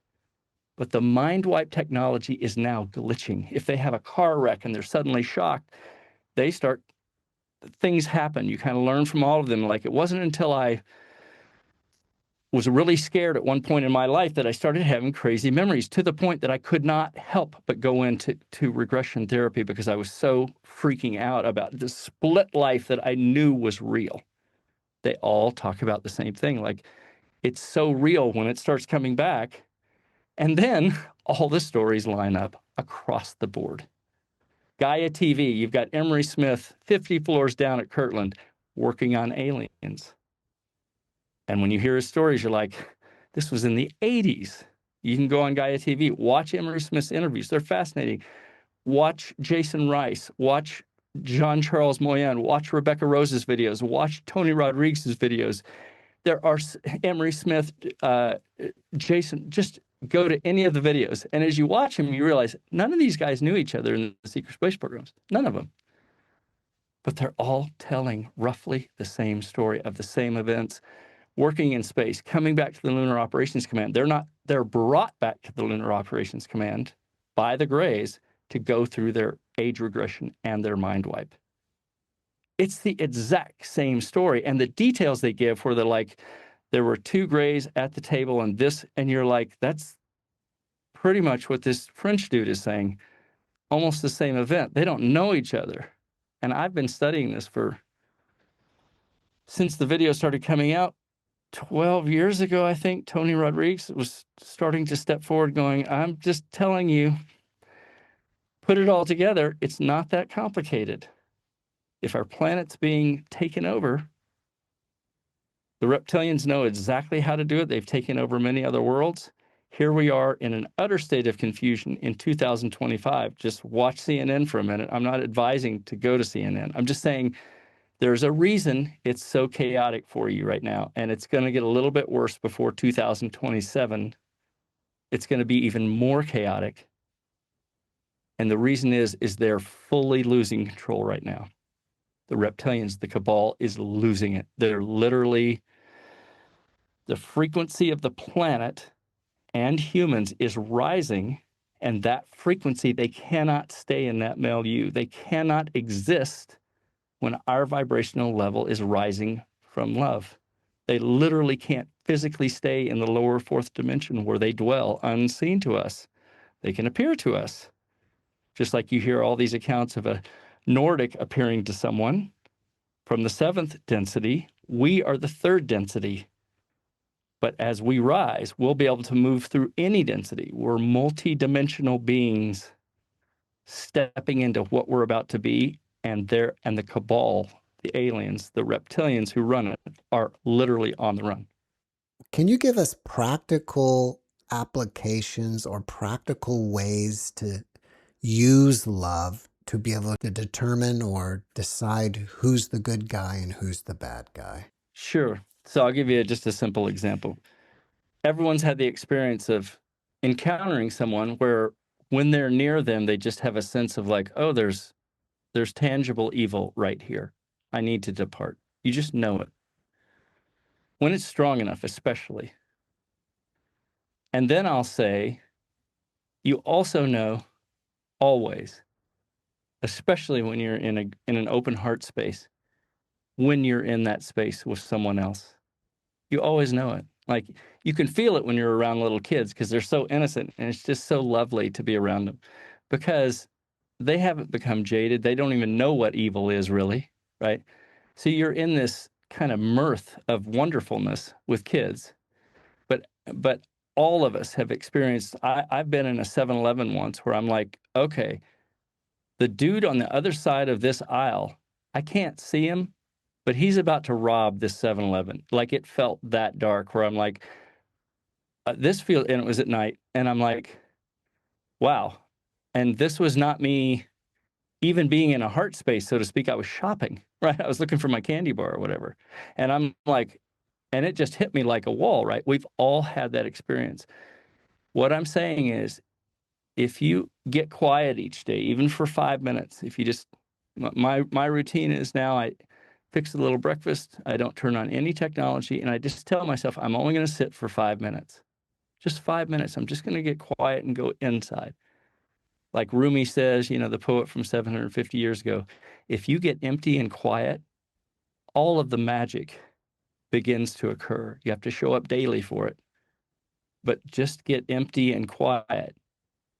But the mind wipe technology is now glitching. If they have a car wreck and they're suddenly shocked, things happen. You kind of learn from all of them. Like, it wasn't until I was really scared at one point in my life that I started having crazy memories, to the point that I could not help but go into regression therapy because I was so freaking out about the split life that I knew was real. They all talk about the same thing. Like, it's so real when it starts coming back. And then all the stories line up across the board. Gaia TV, you've got Emery Smith, 50 floors down at Kirtland, working on aliens. And when you hear his stories, you're like, this was in the 80s. You can go on Gaia TV, watch Emery Smith's interviews. They're fascinating. Watch Jason Rice, watch Jean Charles Moyen, watch Rebecca Rose's videos, watch Tony Rodriguez's videos. There are Emery Smith, Jason, just go to any of the videos. And as you watch them, you realize none of these guys knew each other in the secret space programs. None of them. But they're all telling roughly the same story of the same events, working in space, coming back to the Lunar Operations Command. They're brought back to the Lunar Operations Command by the Greys to go through their age regression and their mind wipe. It's the exact same story. And the details they give where they're like, there were 2 Greys at the table and this, and you're like, that's pretty much what this French dude is saying. Almost the same event. They don't know each other. And I've been studying this since the video started coming out. 12 years ago, I think, Tony Rodriguez was starting to step forward going, I'm just telling you, put it all together. It's not that complicated. If our planet's being taken over, the reptilians know exactly how to do it. They've taken over many other worlds. Here we are in an utter state of confusion in 2025. Just watch CNN for a minute. I'm not advising to go to CNN. I'm just saying there's a reason it's so chaotic for you right now, and it's going to get a little bit worse before 2027. It's going to be even more chaotic. And the reason is they're fully losing control right now. The reptilians, the cabal, is losing it. They're literally, the frequency of the planet and humans is rising, and that frequency, they cannot stay in that milieu. They cannot exist when our vibrational level is rising from love. They literally can't physically stay in the lower 4th dimension where they dwell unseen to us. They can appear to us. Just like you hear all these accounts of a Nordic appearing to someone, From the seventh density, we are the third density. But as we rise, we'll be able to move through any density. We're multi-dimensional beings stepping into what we're about to be, and the cabal, the aliens, the reptilians who run it, are literally on the run. Can you give us practical applications or practical ways to use love to be able to determine or decide who's the good guy and who's the bad guy? Sure. So I'll give you just a simple example. Everyone's had the experience of encountering someone where when they're near them, they just have a sense of like, oh, there's tangible evil right here. I need to depart. You just know it. When it's strong enough, especially. And then I'll say, you also know always, especially when you're in an open heart space, when you're in that space with someone else, you always know it. Like you can feel it when you're around little kids because they're so innocent, and it's just so lovely to be around them because they haven't become jaded. They don't even know what evil is really, right? So you're in this kind of mirth of wonderfulness with kids. But all of us have experienced, I've been in a 7-Eleven once where I'm like, okay, the dude on the other side of this aisle, I can't see him, but he's about to rob this 7-Eleven. Like it felt that dark where I'm like, and it was at night, and I'm like, wow. And this was not me even being in a heart space, so to speak. I was shopping, right? I was looking for my candy bar or whatever. And I'm like, and it just hit me like a wall, right? We've all had that experience. What I'm saying is, if you get quiet each day, even for 5 minutes, if you just, my routine is now I fix a little breakfast, I don't turn on any technology, and I just tell myself I'm only going to sit for 5 minutes. Just 5 minutes. I'm just going to get quiet and go inside. Like Rumi says, the poet from 750 years ago, if you get empty and quiet, all of the magic begins to occur. You have to show up daily for it. But just get empty and quiet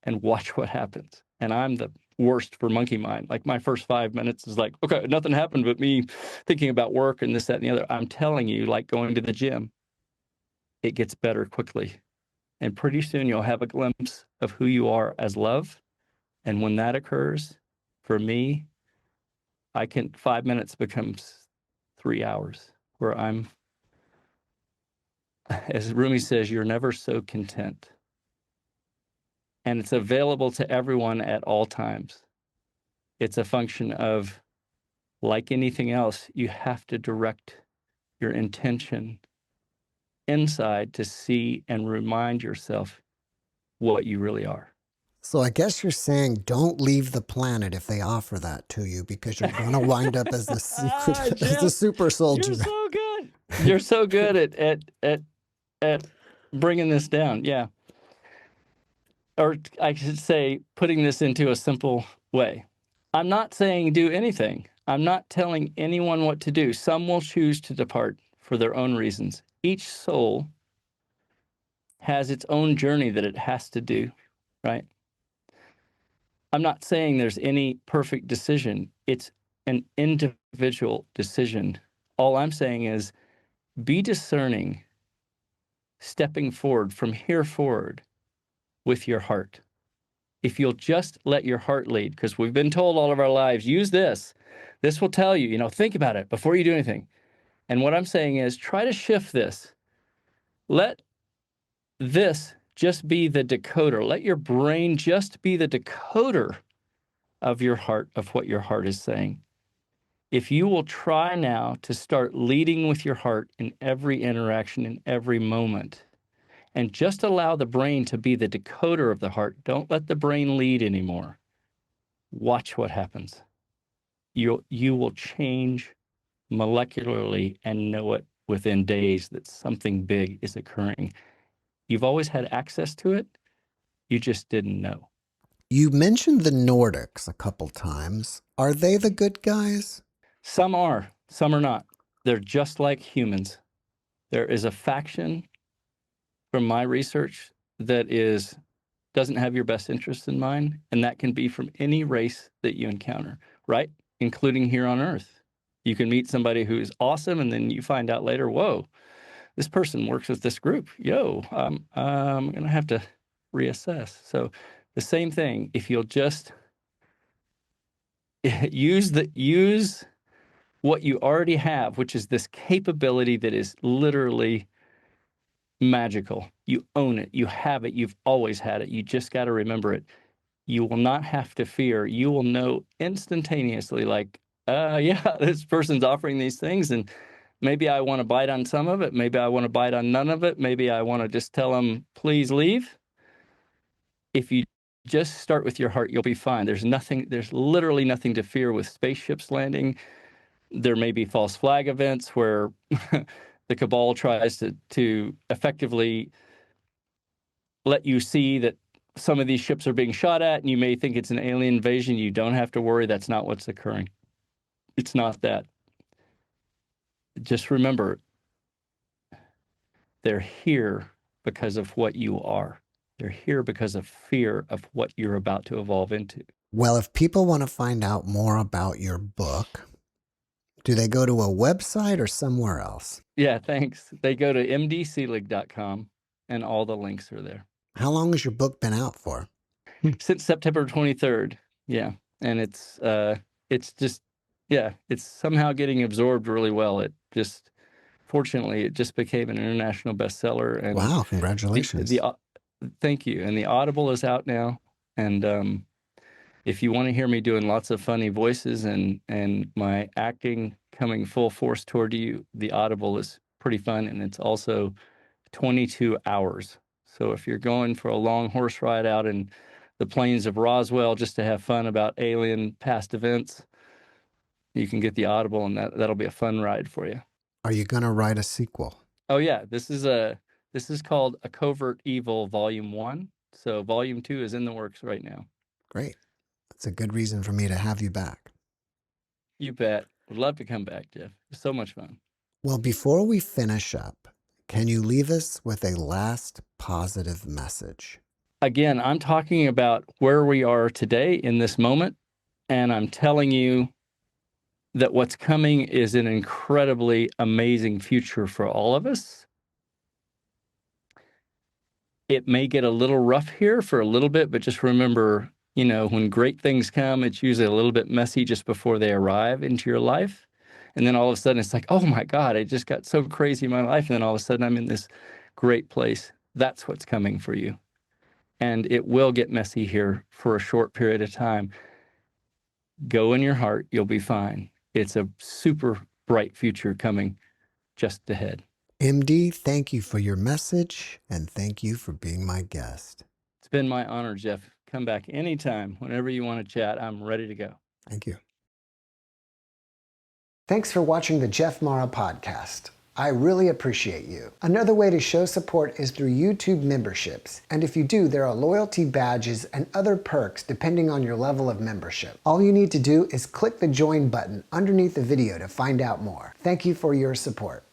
and watch what happens. And I'm the worst for monkey mind. Like my first 5 minutes is like, okay, nothing happened but me thinking about work and this, that, and the other. I'm telling you, like going to the gym, it gets better quickly. And pretty soon you'll have a glimpse of who you are as love. And when that occurs, for me, 5 minutes becomes 3 hours where I'm, as Rumi says, you're never so content. And it's available to everyone at all times. It's a function of, like anything else, you have to direct your intention inside to see and remind yourself what you really are. So I guess you're saying don't leave the planet if they offer that to you, because you're going to wind up as the secret, as the super soldier. You're so good. You're so good at bringing this down. Yeah. Or I should say, putting this into a simple way. I'm not saying do anything. I'm not telling anyone what to do. Some will choose to depart for their own reasons. Each soul has its own journey that it has to do, right? I'm not saying there's any perfect decision. It's an individual decision. All I'm saying is be discerning, stepping forward from here forward with your heart. If you'll just let your heart lead, because we've been told all of our lives, use this. This will tell you, think about it before you do anything. And what I'm saying is try to shift this. Let this just be the decoder. Let your brain just be the decoder of your heart, of what your heart is saying. If you will try now to start leading with your heart in every interaction, in every moment, and just allow the brain to be the decoder of the heart. Don't let the brain lead anymore. Watch what happens. You will change molecularly and know it within days that something big is occurring. You've always had access to it. You just didn't know. You mentioned the Nordics a couple times. Are they the good guys? Some are, some are not. They're just like humans. There is a faction from my research that doesn't have your best interests in mind, and that can be from any race that you encounter, right? Including here on Earth. You can meet somebody who's awesome, and then you find out later, whoa, this person works with this group. I'm going to have to reassess. So the same thing, if you'll just use what you already have, which is this capability that is literally magical. You own it. You have it. You've always had it. You just got to remember it. You will not have to fear. You will know instantaneously, like, yeah, this person's offering these things, and maybe I want to bite on some of it. Maybe I want to bite on none of it. Maybe I want to just tell them, please leave. If you just start with your heart, you'll be fine. There's literally nothing to fear with spaceships landing. There may be false flag events where the cabal tries to effectively let you see that some of these ships are being shot at, and you may think it's an alien invasion. You don't have to worry. That's not what's occurring. It's not that. Just remember, they're here because of what you are. They're here because of fear of what you're about to evolve into. Well, if people want to find out more about your book, do they go to a website or somewhere else? Yeah, thanks. They go to mdseelig.com, and all the links are there. How long has your book been out for? Since September 23rd. Yeah. And it's just, yeah, it's somehow getting absorbed really well. Fortunately, it just became an international bestseller. And wow, congratulations. Thank you. And the Audible is out now. And if you want to hear me doing lots of funny voices and my acting coming full force toward you, the Audible is pretty fun. And it's also 22 hours. So if you're going for a long horse ride out in the plains of Roswell just to have fun about alien past events, you can get the Audible, and that'll be a fun ride for you. Are you going to write a sequel? Oh yeah, this is called A Covert Evil Volume 1. So Volume 2 is in the works right now. Great. That's a good reason for me to have you back. You bet. Would love to come back, Jeff. It's so much fun. Well, before we finish up, can you leave us with a last positive message? Again, I'm talking about where we are today in this moment, and I'm telling you that what's coming is an incredibly amazing future for all of us. It may get a little rough here for a little bit, but just remember, when great things come, it's usually a little bit messy just before they arrive into your life. And then all of a sudden it's like, oh my God, it just got so crazy in my life. And then all of a sudden I'm in this great place. That's what's coming for you. And it will get messy here for a short period of time. Go in your heart, you'll be fine. It's a super bright future coming just ahead. MD, thank you for your message, and thank you for being my guest. It's been my honor, Jeff. Come back anytime, whenever you want to chat. I'm ready to go. Thank you. Thanks for watching the JeffMara podcast. I really appreciate you. Another way to show support is through YouTube memberships. And if you do, there are loyalty badges and other perks depending on your level of membership. All you need to do is click the join button underneath the video to find out more. Thank you for your support.